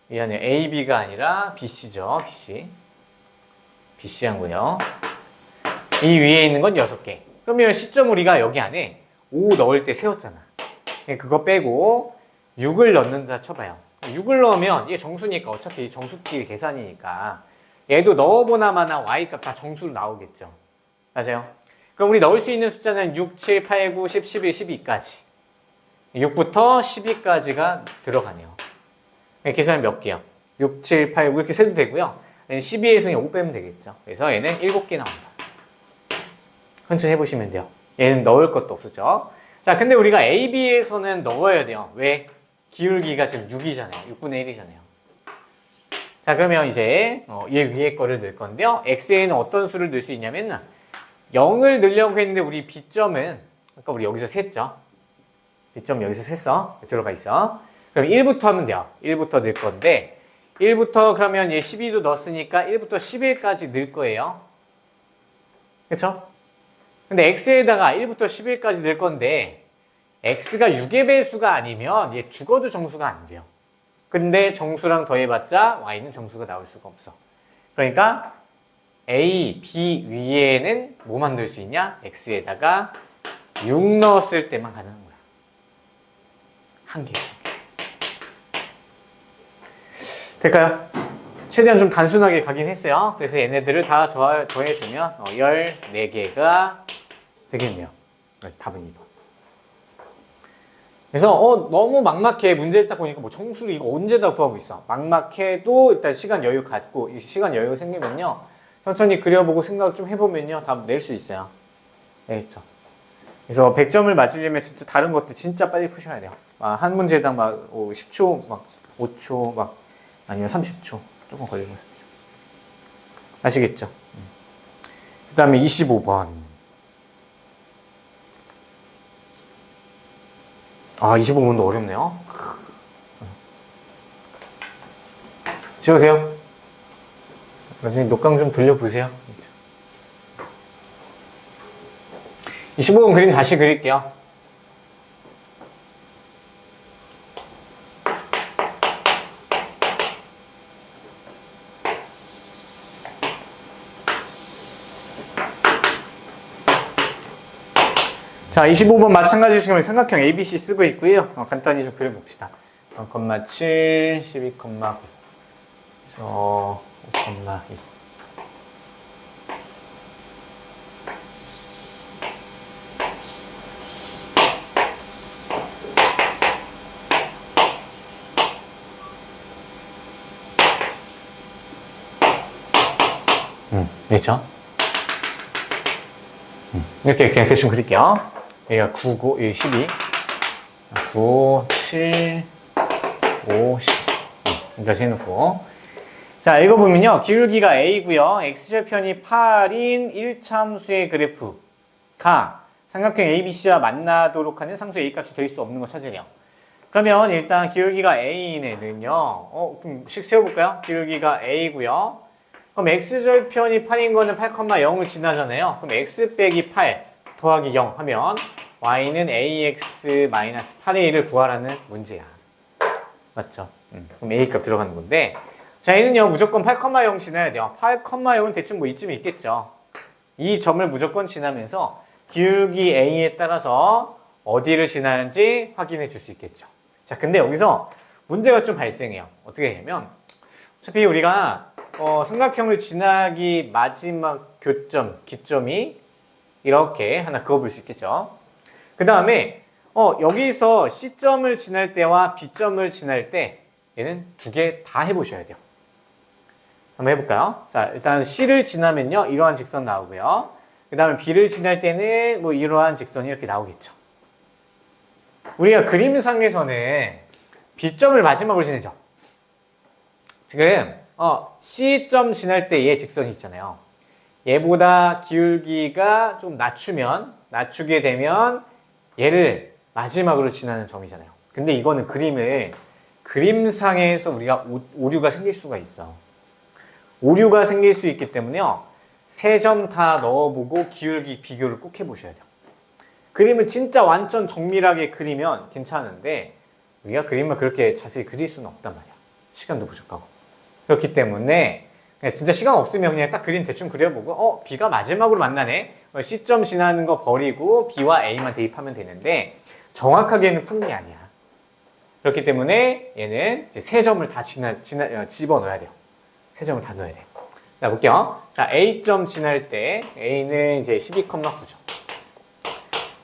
미안해요. AB가 아니라 BC죠. BC 한군요. 이 위에 있는 건 6개. 그러면 시점 우리가 여기 안에 5 넣을 때 세웠잖아. 그거 빼고 6을 넣는다 쳐봐요. 6을 넣으면 이게 정수니까 어차피 정수끼리 계산이니까 얘도 넣어보나 마나 Y값 다 정수로 나오겠죠. 맞아요? 그럼 우리 넣을 수 있는 숫자는 6, 7, 8, 9, 10, 11, 12까지. 6부터 12까지가 들어가네요. 계산은 몇 개요? 6, 7, 8, 9 이렇게 세도 되고요. 12에서 5 빼면 되겠죠. 그래서 얘는 7개 나온다. 천천히 해보시면 돼요. 얘는 넣을 것도 없었죠. 자, 근데 우리가 AB에서는 넣어야 돼요. 왜? 기울기가 지금 6이잖아요. 6분의 1이잖아요. 자, 그러면 이제 얘 위에 거를 넣을 건데요. X에는 어떤 수를 넣을 수 있냐면 0을 넣으려고 했는데 우리 B점은 아까 우리 여기서 셌죠. B점 여기서 셌어. 들어가 있어. 그럼 1부터 하면 돼요. 1부터 넣을 건데 1부터 그러면 얘 12도 넣었으니까 1부터 11까지 넣을 거예요. 그렇죠? 근데 X에다가 1부터 11까지 넣을 건데 X가 6의 배수가 아니면 얘 죽어도 정수가 안 돼요. 근데 정수랑 더해봤자 Y는 정수가 나올 수가 없어. 그러니까 A, B 위에는 뭐 만들 수 있냐? X에다가 6 넣었을 때만 가능한 거야. 한 개죠. 될까요? 최대한 좀 단순하게 가긴 했어요. 그래서 얘네들을 다 더해주면 14개가 되겠네요. 답은 2번. 그래서 너무 막막해. 문제를 딱 보니까 뭐 정수를 이거 언제 다 구하고 있어. 막막해도 일단 시간 여유 갖고 이 시간 여유 생기면요. 천천히 그려보고 생각 좀 해보면요. 답 낼 수 있어요. 알겠죠? 그래서 100점을 맞으려면 진짜 다른 것들 진짜 빨리 푸셔야 돼요. 한 문제당 막 10초, 막 5초, 막 아니면 30초. 조금 걸리고 30초. 아시겠죠? 그 다음에 25번. 25번도 어렵네요. 지우세요. 나중에 녹강 좀 돌려보세요. 25번 그림 다시 그릴게요. 자, 25번 마찬가지로 지금 삼각형 ABC 쓰고 있고요. 간단히 좀 그려봅시다. 0,7, 12,9. 그래서 5,2. 그렇죠? 이렇게 그냥 대충 그릴게요. 여기가 9, 9, 12, 9, 7, 5, 10. 여기까지 해놓고. 자, 읽어보면요. 기울기가 A고요. X절편이 8인 1참수의 그래프가 삼각형 ABC와 만나도록 하는 상수 A 값이 될 수 없는 거 찾으래요. 그러면 일단 기울기가 A인 애는요. 그럼 식 세워볼까요? 기울기가 A고요. 그럼 X절편이 8인 거는 8,0을 지나잖아요. 그럼 X 빼기 8 더하기 0 하면 Y는 AX-8의 1을 구하라는 문제야. 맞죠? 그럼 A 값 들어가는 건데, 자, 얘는요, 무조건 8,0 지나야 돼요. 8,0은 대충 뭐 이쯤에 있겠죠. 이 점을 무조건 지나면서 기울기 A에 따라서 어디를 지나는지 확인해 줄 수 있겠죠. 자, 근데 여기서 문제가 좀 발생해요. 어떻게 하냐면, 어차피 우리가 삼각형을 지나기 마지막 교점, 기점이 이렇게 하나 그어볼 수 있겠죠. 그 다음에 여기서 C점을 지날 때와 B점을 지날 때 얘는 두 개 다 해보셔야 돼요. 한번 해볼까요? 자, 일단 C를 지나면요 이러한 직선 나오고요. 그 다음에 B를 지날 때는 뭐 이러한 직선이 이렇게 나오겠죠. 우리가 그림상에서는 B점을 마지막으로 지내죠. 지금 C점 지날 때 얘 직선이 있잖아요. 얘보다 기울기가 좀 낮추게 되면 얘를 마지막으로 지나는 점이잖아요. 근데 이거는 그림상에서 우리가 오류가 생길 수가 있어. 오류가 생길 수 있기 때문에요. 세 점 다 넣어보고 기울기 비교를 꼭 해보셔야 돼요. 그림을 진짜 완전 정밀하게 그리면 괜찮은데 우리가 그림을 그렇게 자세히 그릴 수는 없단 말이야. 시간도 부족하고. 그렇기 때문에 그냥 진짜 시간 없으면 그냥 딱 그림 대충 그려보고 B가 마지막으로 만나네. C점 지나는 거 버리고 B와 A만 대입하면 되는데 정확하게는 푸는 게 아니야. 그렇기 때문에 얘는 이제 세 점을 다 집어넣어야 돼요. 세 점을 다 넣어야 돼요. 자, 볼게요. 자, A점 지날 때 A는 이제 12,9죠.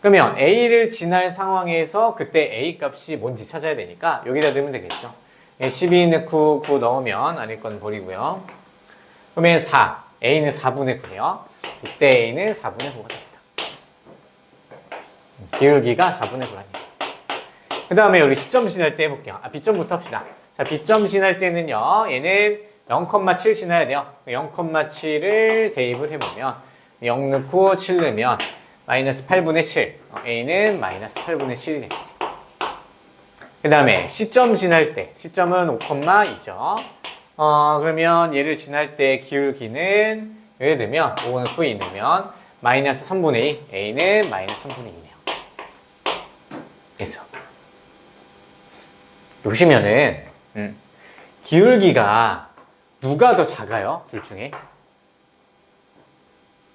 그러면 A를 지날 상황에서 그때 A 값이 뭔지 찾아야 되니까 여기다 넣으면 되겠죠. 12 넣고 9 넣으면 아닐 건 버리고요. 그러면 4, A는 4분의 9네요. 이때 A는 4분의 9가 됩니다. 기울기가 4분의 9라니. 그 다음에 우리 C점 지날 때 해볼게요. B점부터 합시다. 자, B점 지날 때는요, 얘는 0,7 지나야 돼요. 0,7을 대입을 해보면 0 넣고 7 넣으면 마이너스 8분의 7. A는 마이너스 8분의 7이 됩니다. 그 다음에 C점 지날 때, C점은 5,2죠. 그러면 얘를 지날 때 기울기는 예를 들면 5 넣고 2 넣으면 마이너스 3분의 2, A는 마이너스 3분의 2네요. 그렇죠? 보시면은 기울기가 누가 더 작아요? 둘 중에?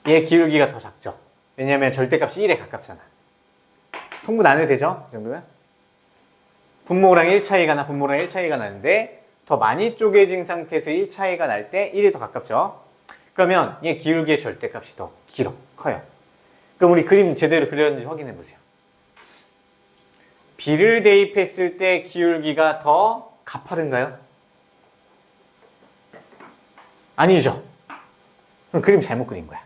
얘 기울기가 더 작죠. 왜냐면 절대값이 1에 가깝잖아. 통분 안 해도 되죠? 이 정도면? 분모랑 1 차이가 나, 분모랑 1 차이가 나는데 더 많이 쪼개진 상태에서 1 차이가 날 때 1이 더 가깝죠. 그러면 얘 기울기의 절대값이 더 커요. 그럼 우리 그림 제대로 그렸는지 확인해 보세요. B를 대입했을 때 기울기가 더 가파른가요? 아니죠. 그럼 그림 잘못 그린 거야.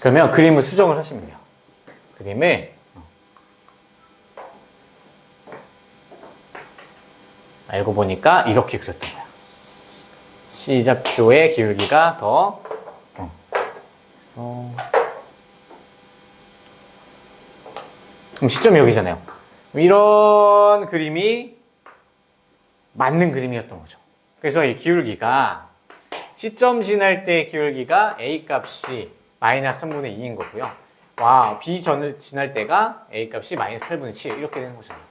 그러면 그림을 수정을 하시면 돼요. 그림을 알고 보니까 이렇게 그렸던 거야. C좌표의 기울기가 더 그럼 시점이 여기잖아요. 이런 그림이 맞는 그림이었던 거죠. 그래서 이 기울기가 C점 지날 때 기울기가 A 값이 마이너스 3분의 2인 거고요. 와, B 전을 지날 때가 A 값이 마이너스 8분의 7 이렇게 되는 거잖아요.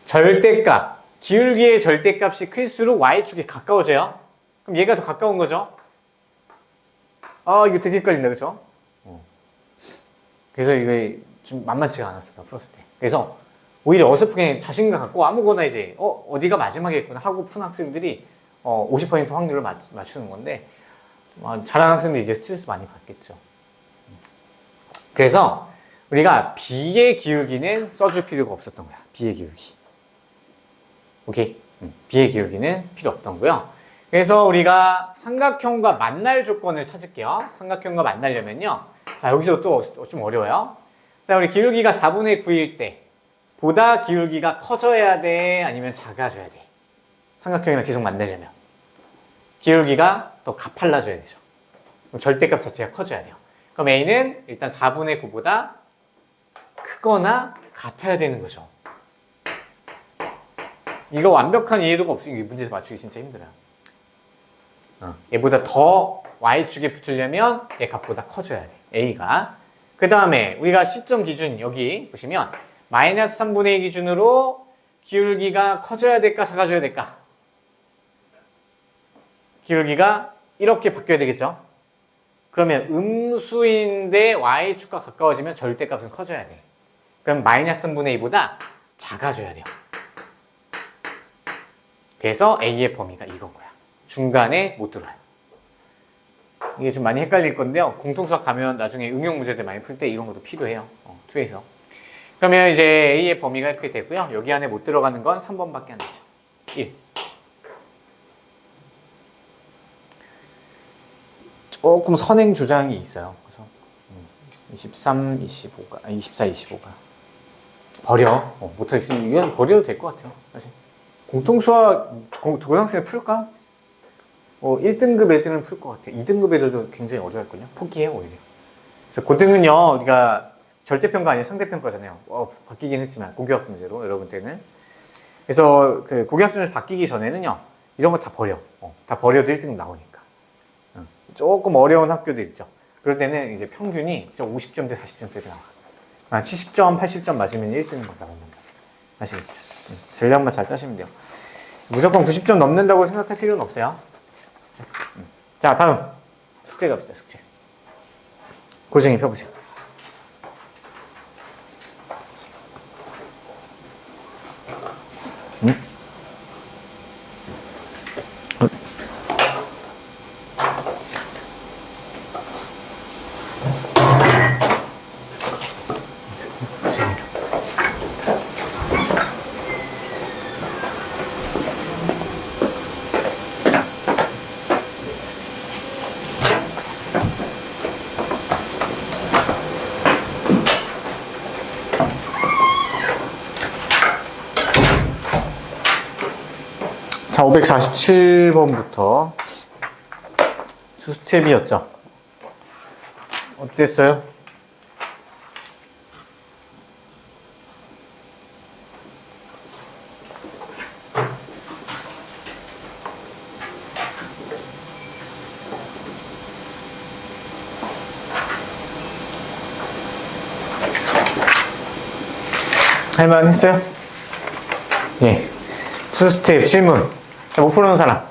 절대값, 기울기의 절대값이 클수록 Y축에 가까워져요. 그럼 얘가 더 가까운 거죠. 이거 되게 헷갈린다, 그쵸? 그래서 이게 좀 만만치가 않았어, 나 풀었을 때. 그래서 오히려 어설프게 자신감 갖고 아무거나 이제 어디가 마지막이겠구나 하고 푼 학생들이 50% 확률로 맞추는 건데 잘하는 학생들이 이제 스트레스 많이 받겠죠. 그래서 우리가 B의 기울기는 써줄 필요가 없었던 거야. B의 기울기. 오케이? B의 기울기는 필요 없던 거고요. 그래서 우리가 삼각형과 만날 조건을 찾을게요. 삼각형과 만나려면요. 자, 여기서 또 좀 어려워요. 자, 우리 기울기가 4분의 9일 때 보다 기울기가 커져야 돼? 아니면 작아져야 돼? 삼각형이랑 계속 만나려면. 기울기가 더 가팔라져야 되죠. 그럼 절대값 자체가 커져야 돼요. 그럼 A는 일단 4분의 9보다 크거나 같아야 되는 거죠. 이거 완벽한 이해도가 없으니까 이 문제에서 맞추기 진짜 힘들어요. 얘보다 더 Y축에 붙으려면 얘 값보다 커져야 돼. A가. 그 다음에 우리가 시점 기준 여기 보시면 마이너스 3분의 2 기준으로 기울기가 커져야 될까 작아져야 될까? 기울기가 이렇게 바뀌어야 되겠죠? 그러면 음수인데 Y축과 가까워지면 절대값은 커져야 돼. 그럼 마이너스 3분의 2보다 작아져야 돼요. 그래서 A의 범위가 이건 거야. 중간에 못 들어요. 이게 좀 많이 헷갈릴 건데요. 공통수학 가면 나중에 응용 문제들 많이 풀 때 이런 것도 필요해요. 2에서. 그러면 이제 A의 범위가 이렇게 되고요. 여기 안에 못 들어가는 건 3번밖에 안 되죠. 1. 조금 선행 조장이 있어요. 그래서 23, 25가, 24, 25가 버려. 못하겠으면 이건 버려도 될 것 같아요. 사실 공통수학 고등학생이 풀까? 1등급 애들은 풀 것 같아요. 2등급 애들도 굉장히 어려울걸요. 포기해요 오히려. 그래서 고등은요 우리가 절대평가 아닌 상대평가잖아요. 바뀌긴 했지만 고교학 문제로 여러분 때는. 그래서 그 고교학 문제 바뀌기 전에는요 이런 거 다 버려. 다 버려도 1등급 나오니까. 조금 어려운 학교들 있죠. 그럴 때는 이제 평균이 진짜 50점대, 40점대도 나와. 한 70점, 80점 맞으면 1등급 나오는 거예요. 아시겠죠? 전략만 잘 짜시면 돼요. 무조건 90점 넘는다고 생각할 필요는 없어요. 자, 다음 숙제 갑시다. 숙제. 고생이 펴보세요. 자, 547번부터 투스텝이었죠. 어땠어요? 할만했어요? 예. 투스텝 질문. 못 푸는 사람.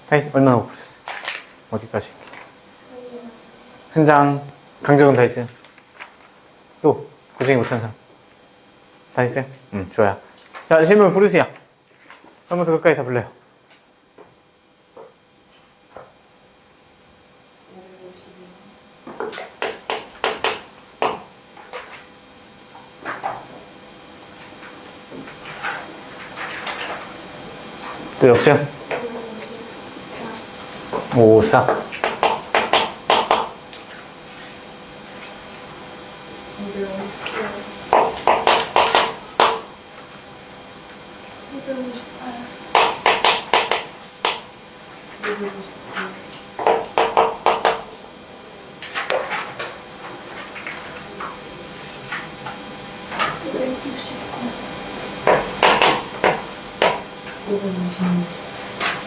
다이스 얼마나 못 풀었어? 어디까지? 한 장. 강정은 다 있어요? 또 고생이 못한 사람. 다 있어요? 좋아요. 자, 질문 부르세요. 처음부터 끝까지 다 불러요. 또 없어요? 554.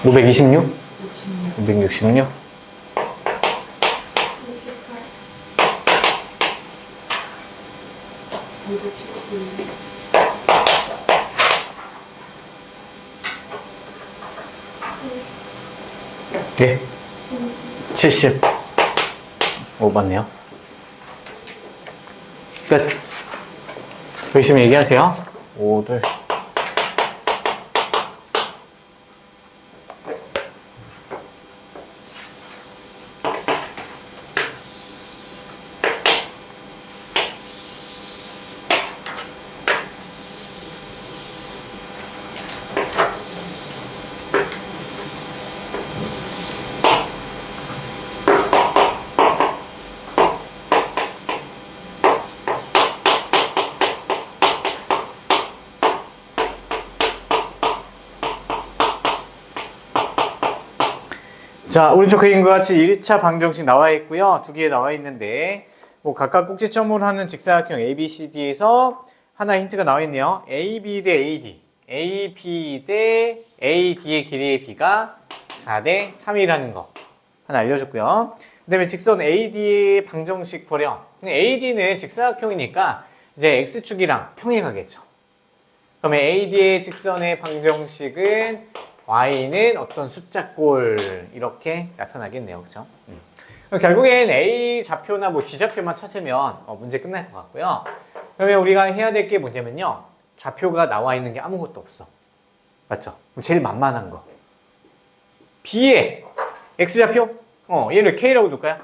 (526) 566 네 70 오 맞네요. 끝. 열심히 얘기하세요. 5둘 자, 오른쪽 그림과 같이 1차 방정식 나와 있고요. 두 개 나와 있는데 뭐 각각 꼭지점으로 하는 직사각형 ABCD에서 하나 힌트가 나와 있네요. AB 대 AD, AB 대 AD의 길이의 B가 4대 3이라는 거 하나 알려줬고요. 그 다음에 직선 AD의 방정식 버려. AD는 직사각형이니까 이제 X축이랑 평행하겠죠. 그러면 AD의 직선의 방정식은 Y는 어떤 숫자꼴 이렇게 나타나겠네요. 그렇죠? 결국엔 A 좌표나 뭐 D 좌표만 찾으면 문제 끝날 것 같고요. 그러면 우리가 해야 될 게 뭐냐면요. 좌표가 나와 있는 게 아무것도 없어. 맞죠? 그럼 제일 만만한 거. B의 X좌표? 얘를 K라고 둘까요?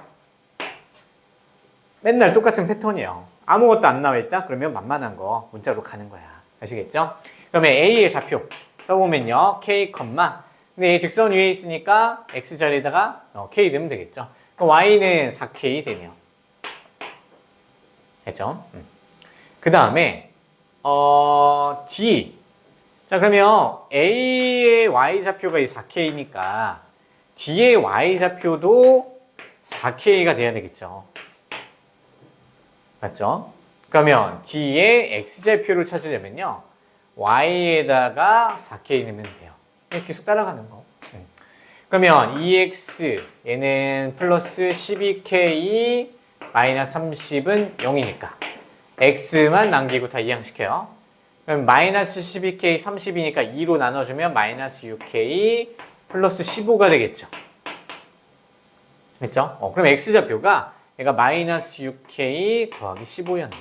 맨날 똑같은 패턴이에요. 아무것도 안 나와 있다? 그러면 만만한 거 문자로 가는 거야. 아시겠죠? 그러면 A의 좌표 써보면요. K, 근데 이 직선 위에 있으니까 X 자리에다가 K 넣으면 되겠죠. 그럼 Y는 4K 되네요. 됐죠? 그 다음에 D. 자, 그러면 A의 Y좌표가 이 4K니까 D의 Y좌표도 4K가 돼야 되겠죠. 맞죠? 그러면 D의 X좌표를 찾으려면요. Y에다가 4K 넣으면 돼요. 이렇게 계속 따라가는 거. 그러면 2X 얘는 플러스 12K 마이너스 30은 0이니까 X만 남기고 다 이항시켜요. 그럼 마이너스 12K 30이니까 2로 나눠주면 마이너스 6K 플러스 15가 되겠죠. 됐죠? 그럼 X좌표가 얘가 마이너스 6K 더하기 15였네.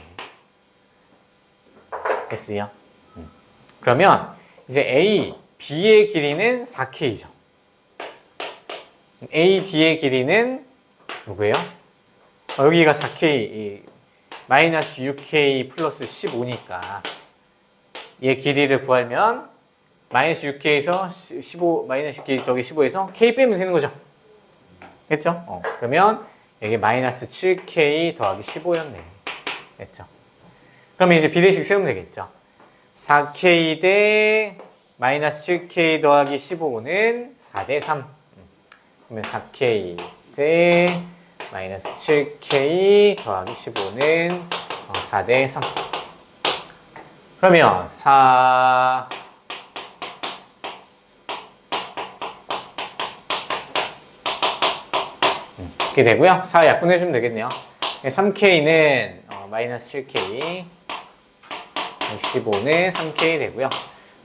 됐어요? 그러면 이제 A, B의 길이는 4K죠. A, D의 길이는 누구예요? 여기가 4K, 마이너스 6K 플러스 15니까 얘 길이를 구하면 마이너스 6K에서 15, 마이너스 6K 더하기 15에서 K 빼면 되는 거죠. 됐죠? 그러면 여기 마이너스 7K 더하기 15였네. 됐죠? 그러면 이제 비례식 세우면 되겠죠. 4K 대 마이너스 7K 더하기 15는 4대 3. 그러면 4K 대 마이너스 7K 더하기 15는 4대 3. 그러면 4 이렇게 되고요. 4 약분해주면 되겠네요. 3K는 마이너스 7K 15는 3K 되고요.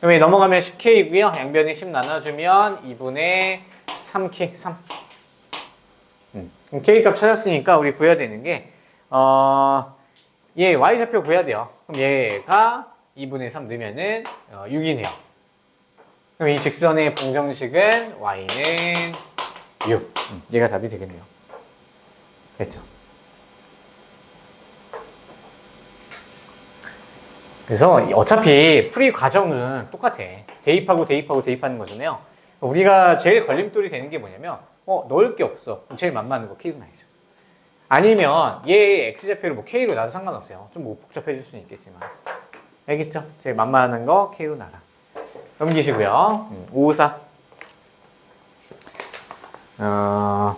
그러면 넘어가면 10K이고요. 양변이 10 나눠주면 2분의 3K, 3. K값 찾았으니까 우리 구해야 되는 게 얘 Y좌표 구해야 돼요. 그럼 얘가 2분의 3 넣으면은 6이네요. 그럼 이 직선의 방정식은 Y는 6. 얘가 답이 되겠네요. 됐죠? 그래서 어차피 풀이 과정은 똑같아. 대입하고 대입하고 대입하는 거잖아요. 우리가 제일 걸림돌이 되는 게 뭐냐면 넣을 게 없어. 제일 만만한 거 K로 나이죠. 아니면 얘 X좌표를 뭐 K로 놔도 상관없어요. 좀 뭐 복잡해질 수는 있겠지만. 알겠죠? 제일 만만한 거 K로 놔라. 넘기시고요. 554.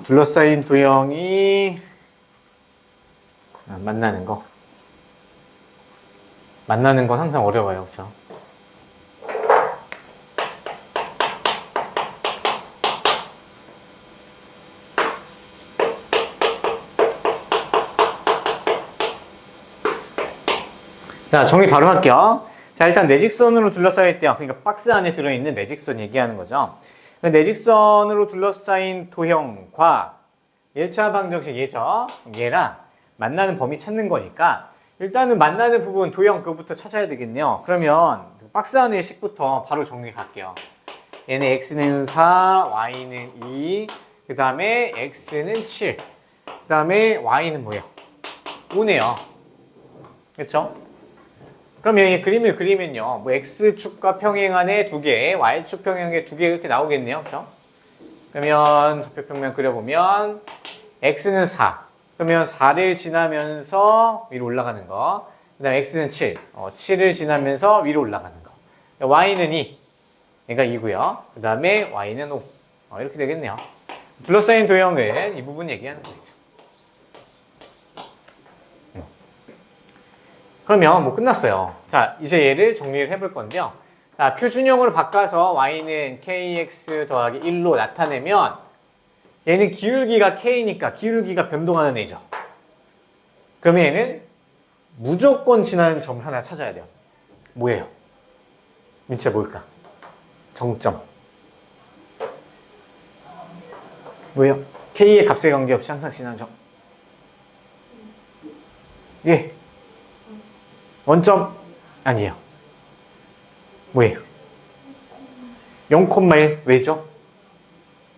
둘러싸인 도형이 만나는 거. 만나는 건 항상 어려워요. 그렇죠? 자, 정리 바로 할게요. 자, 일단 내직선으로 둘러싸여 있대요. 그러니까 박스 안에 들어있는 내직선 얘기하는 거죠. 내직선으로 둘러싸인 도형과 1차 방정식 얘죠. 얘랑 만나는 범위 찾는 거니까 일단은 만나는 부분 도형 그거부터 찾아야 되겠네요. 그러면 박스 안의 식부터 바로 정리 갈게요. 얘는 x는 4, y는 2, 그 다음에 x는 7, 그 다음에 y는 뭐예요? 5네요. 그렇죠? 그럼 여기 그림을 그리면요. 뭐 x축과 평행한에 2개, y축 평행에 2개 이렇게 나오겠네요. 그렇죠? 그러면 좌표평면 그려보면 x는 4. 그러면 4를 지나면서 위로 올라가는 거. 그 다음에 x는 7. 7을 지나면서 위로 올라가는 거. y는 2. 얘가 2고요. 그 다음에 y는 5. 이렇게 되겠네요. 둘러싸인 도형은 이 부분 얘기하는 거죠. 그러면 뭐 끝났어요. 자, 이제 얘를 정리를 해볼 건데요. 자, 표준형으로 바꿔서 y는 kx 더하기 1로 나타내면 얘는 기울기가 k니까 기울기가 변동하는 애죠. 그러면 얘는 무조건 지나는 점을 하나 찾아야 돼요. 뭐예요? 민치야 뭘까? 정점. 뭐예요? k의 값에 관계없이 항상 지나는 점. 예. 원점 아니에요. 뭐예요? 0,1 왜죠?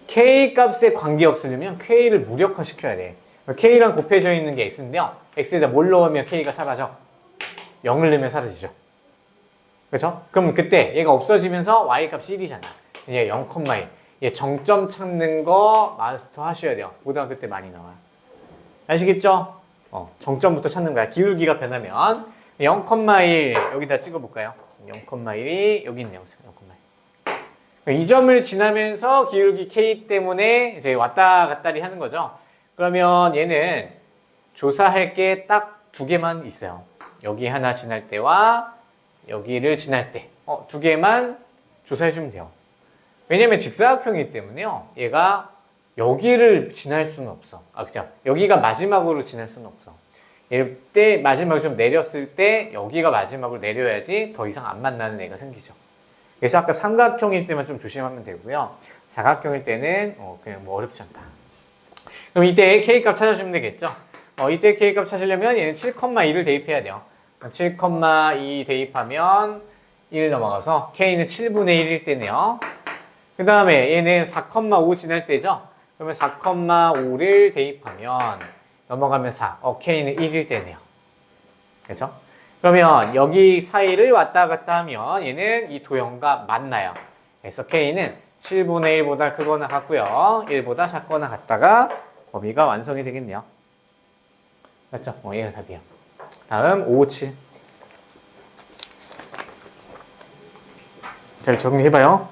k 값에 관계없으려면 k를 무력화시켜야 돼. k랑 곱해져 있는 게 x인데요. x에다 뭘 넣으면 k가 사라져? 0을 넣으면 사라지죠. 그렇죠? 그럼 그때 얘가 없어지면서 y 값이 1이잖아. 얘 0,1. 얘 정점 찾는 거 마스터 하셔야 돼요. 고등학교 때 많이 나와요. 아시겠죠? 정점부터 찾는 거야. 기울기가 변하면 0,1 여기다 찍어볼까요? 0,1이 여기 있네요. 0,1. 이 점을 지나면서 기울기 k 때문에 이제 왔다 갔다리 하는 거죠. 그러면 얘는 조사할 게 딱 두 개만 있어요. 여기 하나 지날 때와 여기를 지날 때. 두 개만 조사해주면 돼요. 왜냐면 직사각형이기 때문에요. 얘가 여기를 지날 수는 없어. 그죠? 여기가 마지막으로 지날 수는 없어. 이때 마지막으로 좀 내렸을 때 여기가 마지막으로 내려야지 더 이상 안 만나는 애가 생기죠. 그래서 아까 삼각형일 때만 좀 조심하면 되고요. 사각형일 때는 그냥 뭐 어렵지 않다. 그럼 이때 K값 찾아주면 되겠죠. 이때 K값 찾으려면 얘는 7,2를 대입해야 돼요. 7,2 대입하면 1 넘어가서 K는 7분의 1일 때네요. 그 다음에 얘는 4,5 지날 때죠. 그러면 4,5를 대입하면 넘어가면 4. K는 1일 때네요. 그렇죠? 그러면 여기 사이를 왔다 갔다 하면 얘는 이 도형과 만나요. 그래서 K는 7분의 1보다 크거나 같고요. 1보다 작거나 같다가 범위가 완성이 되겠네요. 맞죠? 얘가 답이에요. 다음 557. 잘 정리해봐요.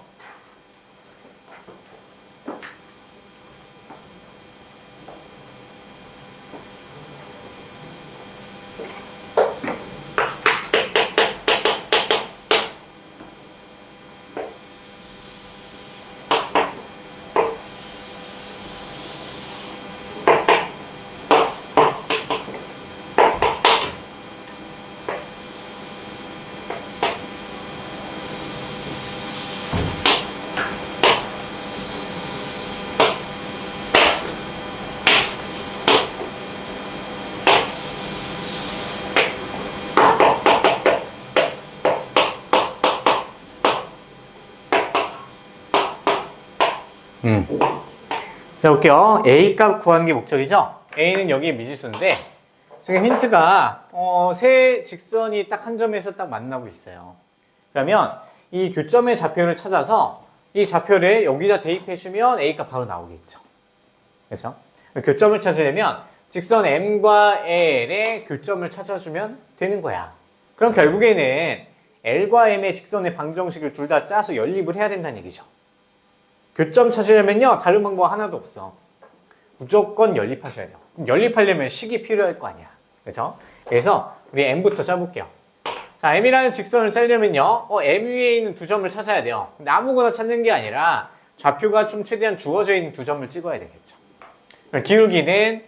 자, 볼게요. A 값 구하는 게 목적이죠? A는 여기 미지수인데, 지금 힌트가, 세 직선이 딱 한 점에서 딱 만나고 있어요. 그러면 이 교점의 좌표를 찾아서 이 좌표를 여기다 대입해주면 A 값 바로 나오겠죠. 그래서 교점을 찾으려면 직선 M과 L의 교점을 찾아주면 되는 거야. 그럼 결국에는 L과 M의 직선의 방정식을 둘 다 짜서 연립을 해야 된다는 얘기죠. 교점 찾으려면요, 다른 방법 하나도 없어. 무조건 연립하셔야 돼요. 그럼 연립하려면 식이 필요할 거 아니야. 그래서 우리 M부터 짜볼게요. 자, M이라는 직선을 짜려면요, M 위에 있는 두 점을 찾아야 돼요. 근데 아무거나 찾는 게 아니라 좌표가 좀 최대한 주어져 있는 두 점을 찍어야 되겠죠. 그럼 기울기는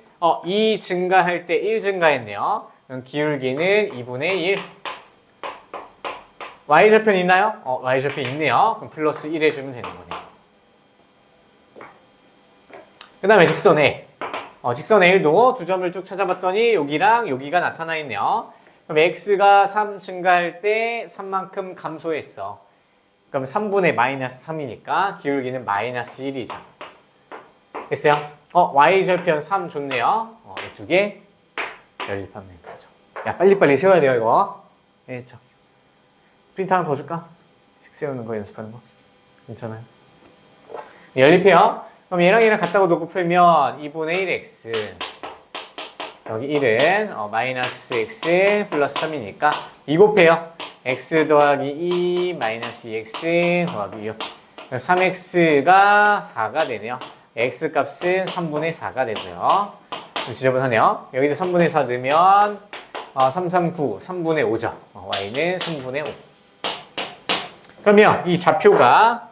2 증가할 때 1 증가했네요. 그럼 기울기는 2분의 1. Y좌편 있나요? Y좌편 있네요. 그럼 플러스 1 해주면 되는 거네요. 그 다음에 직선 A. 직선 A도 두 점을 쭉 찾아봤더니 여기랑 여기가 나타나 있네요. 그럼 X가 3 증가할 때 3만큼 감소했어. 그럼 3분의 마이너스 3이니까 기울기는 마이너스 1이죠. 됐어요? Y절편 3 좋네요. 이 두 개 연립하면 되죠. 야, 빨리빨리 세워야 돼요, 이거. 알겠죠? 프린트 하나 더 줄까? 식 세우는 거 연습하는 거. 괜찮아요? 연립해요. 그럼 얘랑 얘랑 같다고 놓고 풀면 2분의 1x 여기 1은 마이너스 x 플러스 3이니까 2 곱해요. x 더하기 2 마이너스 2x 더하기 6 3x가 4가 되네요. x 값은 3분의 4가 되고요. 좀 지저분하네요. 여기다 3분의 4 넣으면 3, 3, 9, 3분의 5죠. y는 3분의 5. 그러면 이 좌표가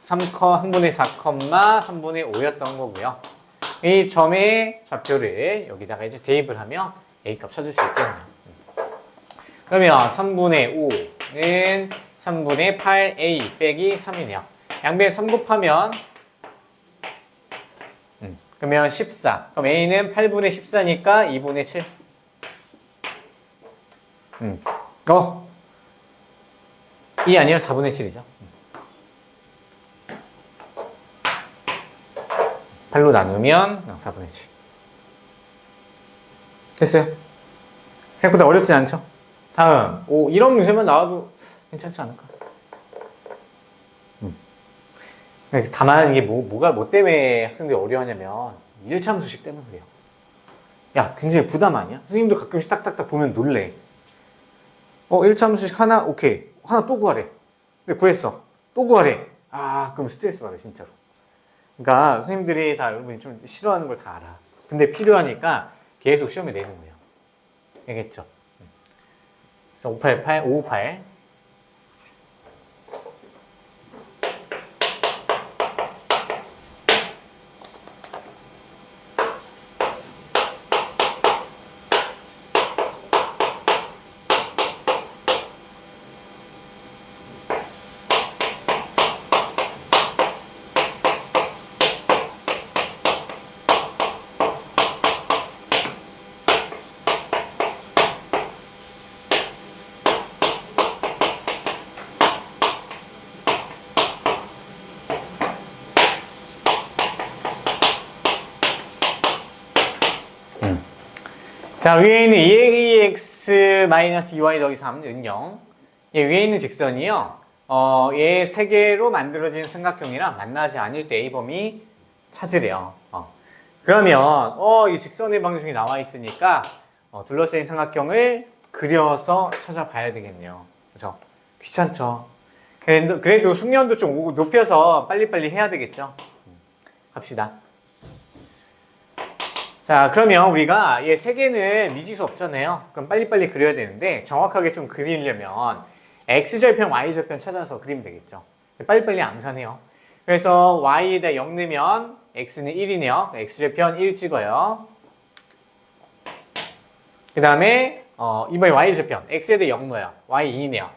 1분의 4, 3분의 5였던 거고요. 이 점의 좌표를 여기다가 이제 대입을 하면 a 값 찾을 수 있겠네요. 그러면 3분의 5는 3분의 8a 빼기 3이네요. 양변에 3 곱하면 그러면 14. 그럼 a는 8분의 14니까 2분의 7. 2 아니라 4분의 7이죠. 8로 나누면 4분의 7. 됐어요. 생각보다 어렵진 않죠? 다음, 이런 문제만 나와도 괜찮지 않을까? 다만 이게 뭐 때문에 학생들이 어려워하냐면 1참수식 때문에 그래요. 야, 굉장히 부담 아니야? 선생님도 가끔씩 딱딱딱 보면 놀래. 1참수식 하나, 오케이. 하나 또 구하래. 근데 구했어. 또 구하래. 그럼 스트레스 받아, 진짜로. 그러니까 선생님들이 다 여러분이 좀 싫어하는 걸 다 알아. 근데 필요하니까 계속 시험에 내는 거예요. 알겠죠? 그래서 588, 558. 자, 위에 있는 2ax-2y 더하기 3은 0. 위에 있는 직선이요. 얘 세 개로 만들어진 삼각형이랑 만나지 않을 때 A범위 찾으래요. 그러면 이 직선의 방정식이 나와 있으니까 둘러싸인 삼각형을 그려서 찾아봐야 되겠네요. 그죠? 귀찮죠? 그래도 숙련도 좀 높여서 빨리빨리 해야 되겠죠? 갑시다. 자, 그러면 우리가 얘 세 개는 미지수 없잖아요. 그럼 빨리빨리 그려야 되는데 정확하게 좀 그리려면 x절편, y절편 찾아서 그리면 되겠죠. 빨리빨리 암산해요. 그래서 y에다 0 넣으면 x는 1이네요. x절편 1 찍어요. 그 다음에 이번에 y절편, x에다 0 넣어요. y 2네요.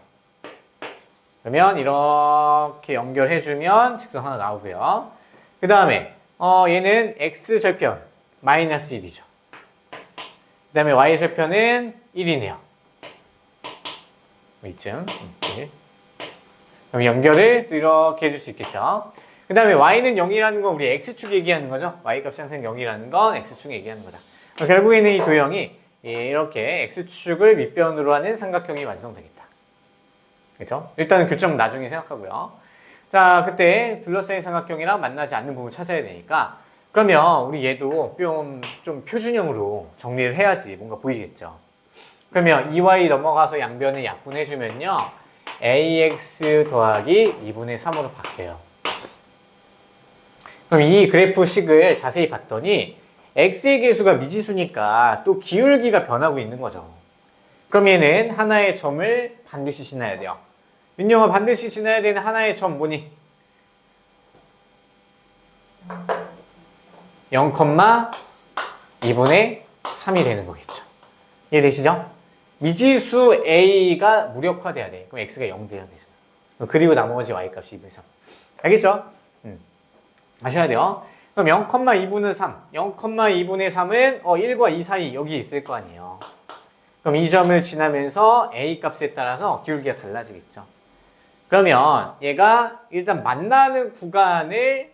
그러면 이렇게 연결해주면 직선 하나 나오고요. 그 다음에 얘는 x절편 마이너스 1이죠. 그 다음에 y절편은 1이네요. 이쯤. 그럼 연결을 이렇게 해줄 수 있겠죠. 그 다음에 y는 0이라는 건 우리 x축 얘기하는 거죠. y값이 항상 0이라는 건 x축 얘기하는 거다. 결국에는 이 도형이 이렇게 x축을 밑변으로 하는 삼각형이 완성되겠다. 그렇죠? 일단은 교점 나중에 생각하고요. 자, 그때 둘러싸인 삼각형이랑 만나지 않는 부분 찾아야 되니까 그러면 우리 얘도 좀 표준형으로 정리를 해야지 뭔가 보이겠죠. 그러면 2y 넘어가서 양변을 약분해주면요. ax 더하기 2분의 3으로 바뀌어요. 그럼 이 그래프식을 자세히 봤더니 x의 계수가 미지수니까 또 기울기가 변하고 있는 거죠. 그럼 얘는 하나의 점을 반드시 지나야 돼요. 윤영아, 반드시 지나야 되는 하나의 점 뭐니? 0,2분의 3이 되는 거겠죠. 이해되시죠? 미지수 a가 무력화돼야 돼. 그럼 x가 0 돼야 되잖아. 그리고 나머지 y값이 2분의 3. 알겠죠? 아셔야 돼요. 그럼 0,2분의 3. 0,2분의 3은 1과 2 사이 여기 있을 거 아니에요. 그럼 이 점을 지나면서 a 값에 따라서 기울기가 달라지겠죠. 그러면 얘가 일단 만나는 구간을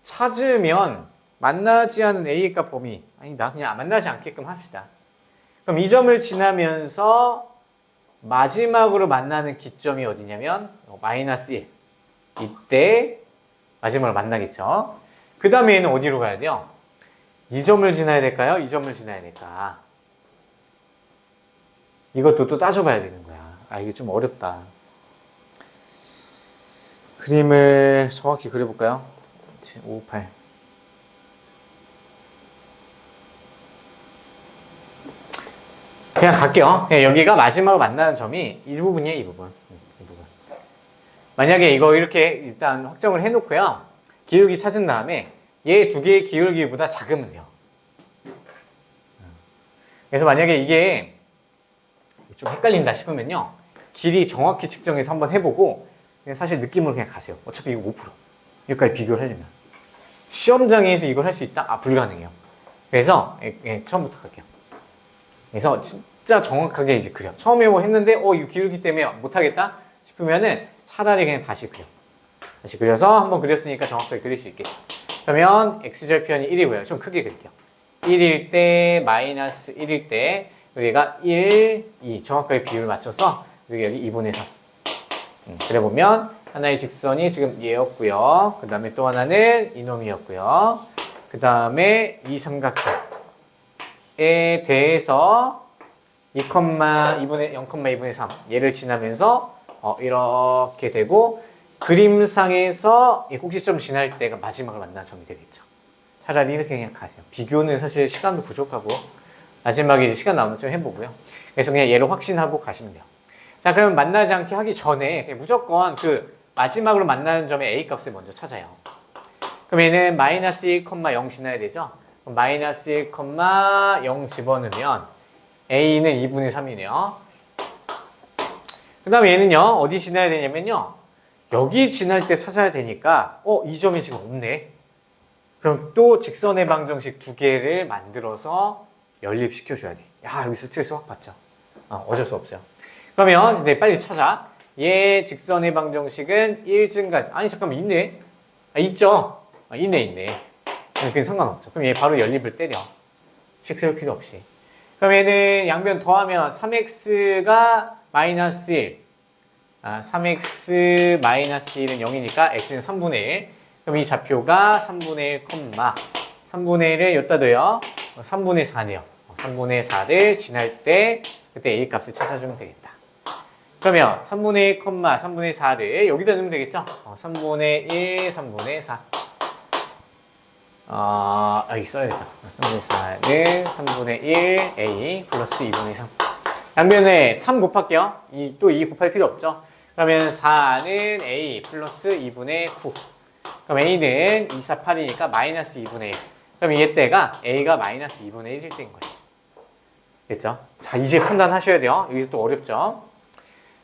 찾으면 만나지 않은 a 값 범위, 아니다, 그냥 만나지 않게끔 합시다. 그럼 이 점을 지나면서 마지막으로 만나는 기점이 어디냐면 마이너스 1. 이때 마지막으로 만나겠죠. 그 다음에 얘는 어디로 가야 돼요? 이 점을 지나야 될까요? 이 점을 지나야 될까? 이것도 또 따져봐야 되는 거야. 이게 좀 어렵다. 그림을 정확히 그려볼까요? 그치, 558. 그냥 갈게요. 그냥 여기가 마지막으로 만나는 점이 이 부분이에요, 이 부분. 이 부분. 만약에 이거 이렇게 일단 확정을 해놓고요. 기울기 찾은 다음에 얘 두 개의 기울기보다 작으면 돼요. 그래서 만약에 이게 좀 헷갈린다 싶으면요. 길이 정확히 측정해서 한번 해보고 그냥 사실 느낌으로 그냥 가세요. 어차피 이거 5%. 여기까지 비교를 하려면. 시험장에서 이걸 할 수 있다? 아, 불가능해요. 그래서 처음부터 갈게요. 그래서 진짜 정확하게 이제 그려. 처음에 뭐 했는데 이거 기울기 때문에 못하겠다 싶으면은 차라리 그냥 다시 그려. 다시 그려서 한번 그렸으니까 정확하게 그릴 수 있겠죠. 그러면 x절편이 1이고요. 좀 크게 그릴게요. 1일 때 마이너스 1일 때 우리가 1, 2 정확하게 비율을 맞춰서 여기 2분의 3 그래 보면 하나의 직선이 지금 얘였고요. 그 다음에 또 하나는 이놈이었고요. 그 다음에 이 삼각형에 대해서 2,2분의 0,2분의 3 얘를 지나면서 이렇게 되고 그림상에서 이 꼭지점 지날 때가 마지막을 만나는 점이 되겠죠. 차라리 이렇게 그냥 가세요. 비교는 사실 시간도 부족하고 마지막에 이제 시간 나오면 좀 해보고요. 그래서 그냥 얘를 확신하고 가시면 돼요. 자, 그러면 만나지 않게 하기 전에 그냥 무조건 그 마지막으로 만나는 점의 A 값을 먼저 찾아요. 그럼 얘는 마이너스 1,0 지나야 되죠? 그럼 마이너스 1,0 집어넣으면 A는 2분의 3이네요. 그 다음에 얘는요, 어디 지나야 되냐면요, 여기 지날 때 찾아야 되니까, 이 점이 지금 없네. 그럼 또 직선의 방정식 두 개를 만들어서 연립시켜줘야 돼. 야, 여기 스트레스 확 받죠? 어쩔 수 없어요. 그러면 이제 빨리 찾아. 얘 직선의 방정식은 1 증가. 아니, 잠깐만, 있네. 있죠? 있네. 그건 상관없죠. 그럼 얘 바로 연립을 때려. 식 세울 필요 없이. 그럼 얘는 양변 더하면 3x가 마이너스 1. 3x 마이너스 1은 0이니까 x는 3분의 1. 그럼 이 좌표가 3분의 1, 3분의 1을 여기다 둬요. 3분의 4네요. 3분의 4를 지날 때 그때 a 값을 찾아주면 되겠다. 그러면 3분의 1, 3분의 4를 여기다 넣으면 되겠죠? 3분의 1, 3분의 4. 여기 써야겠다. 3분의 4는 3분의 1 a 플러스 2분의 3. 양변에 3 곱할게요. 또 2 곱할 필요 없죠? 그러면 4는 a 플러스 2분의 9. 그럼 a는 2, 4, 8이니까 마이너스 2분의 1. 그럼 얘 때가 a가 마이너스 2분의 1일 때인 거예요. 됐죠? 자, 이제 판단하셔야 돼요. 여기서 또 어렵죠?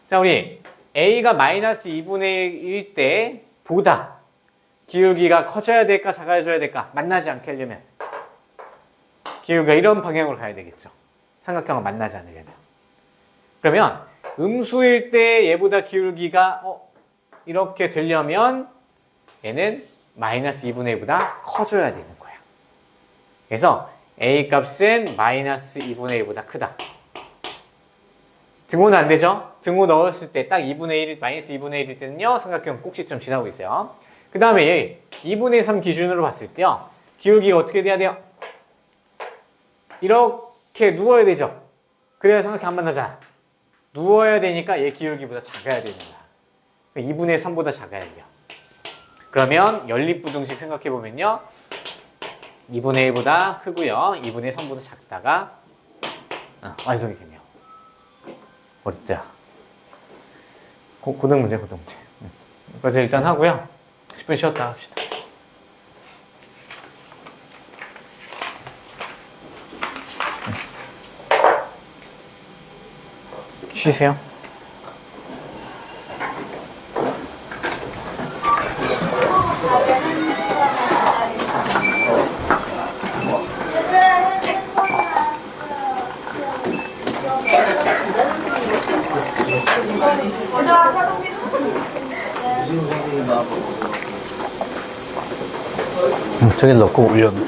자, 우리 a가 마이너스 2분의 1일 때보다 기울기가 커져야 될까 작아져야 될까? 만나지 않게 하려면 기울기가 이런 방향으로 가야 되겠죠. 삼각형을 만나지 않으려면. 그러면 음수일 때 얘보다 기울기가 이렇게 되려면 얘는 마이너스 2분의 1보다 커져야 되는 거야. 그래서 a 값은 마이너스 2분의 1보다 크다. 등호는 안 되죠? 등호 넣었을 때 딱 2분의 1, 마이너스 2분의 1일 때는요, 삼각형 꼭지점 지나고 있어요. 그 다음에 얘 2분의 3 기준으로 봤을 때요, 기울기가 어떻게 돼야 돼요? 이렇게 누워야 되죠? 그래야 삼각형 안 만나잖아. 누워야 되니까 얘 기울기보다 작아야 되는 거야. 2분의 3보다 작아야 돼요. 그러면 연립부등식 생각해보면요, 2분의 1보다 크고요, 2분의 3보다 작다가 완성이겠네요. 어렵죠? 고등 문제. 여기까지 일단 하고요. 10분 쉬었다 합시다. 쉬세요. 저기 넣고 올려놓.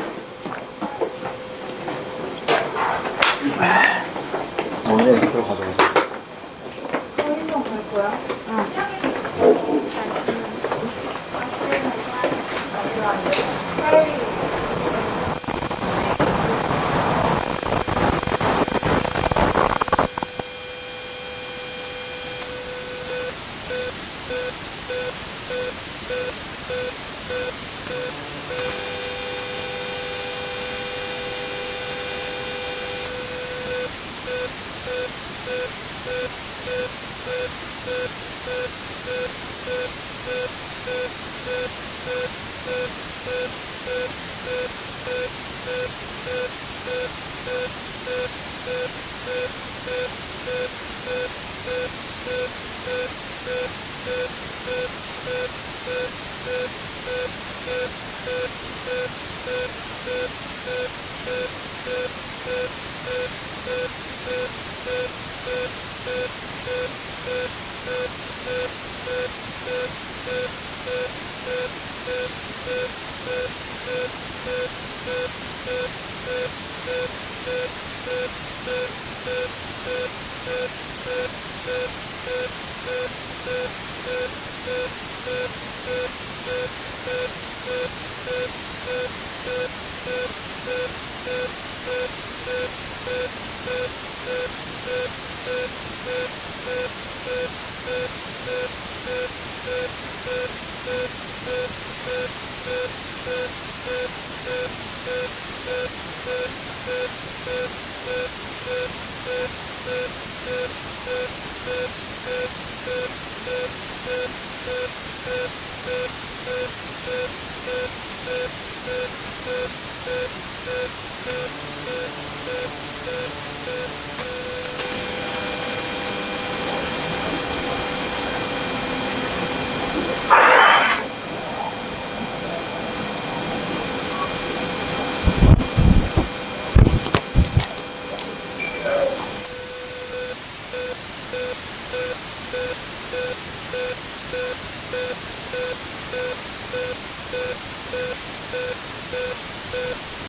오늘 그걸 가져오자. 갈 거야? 응.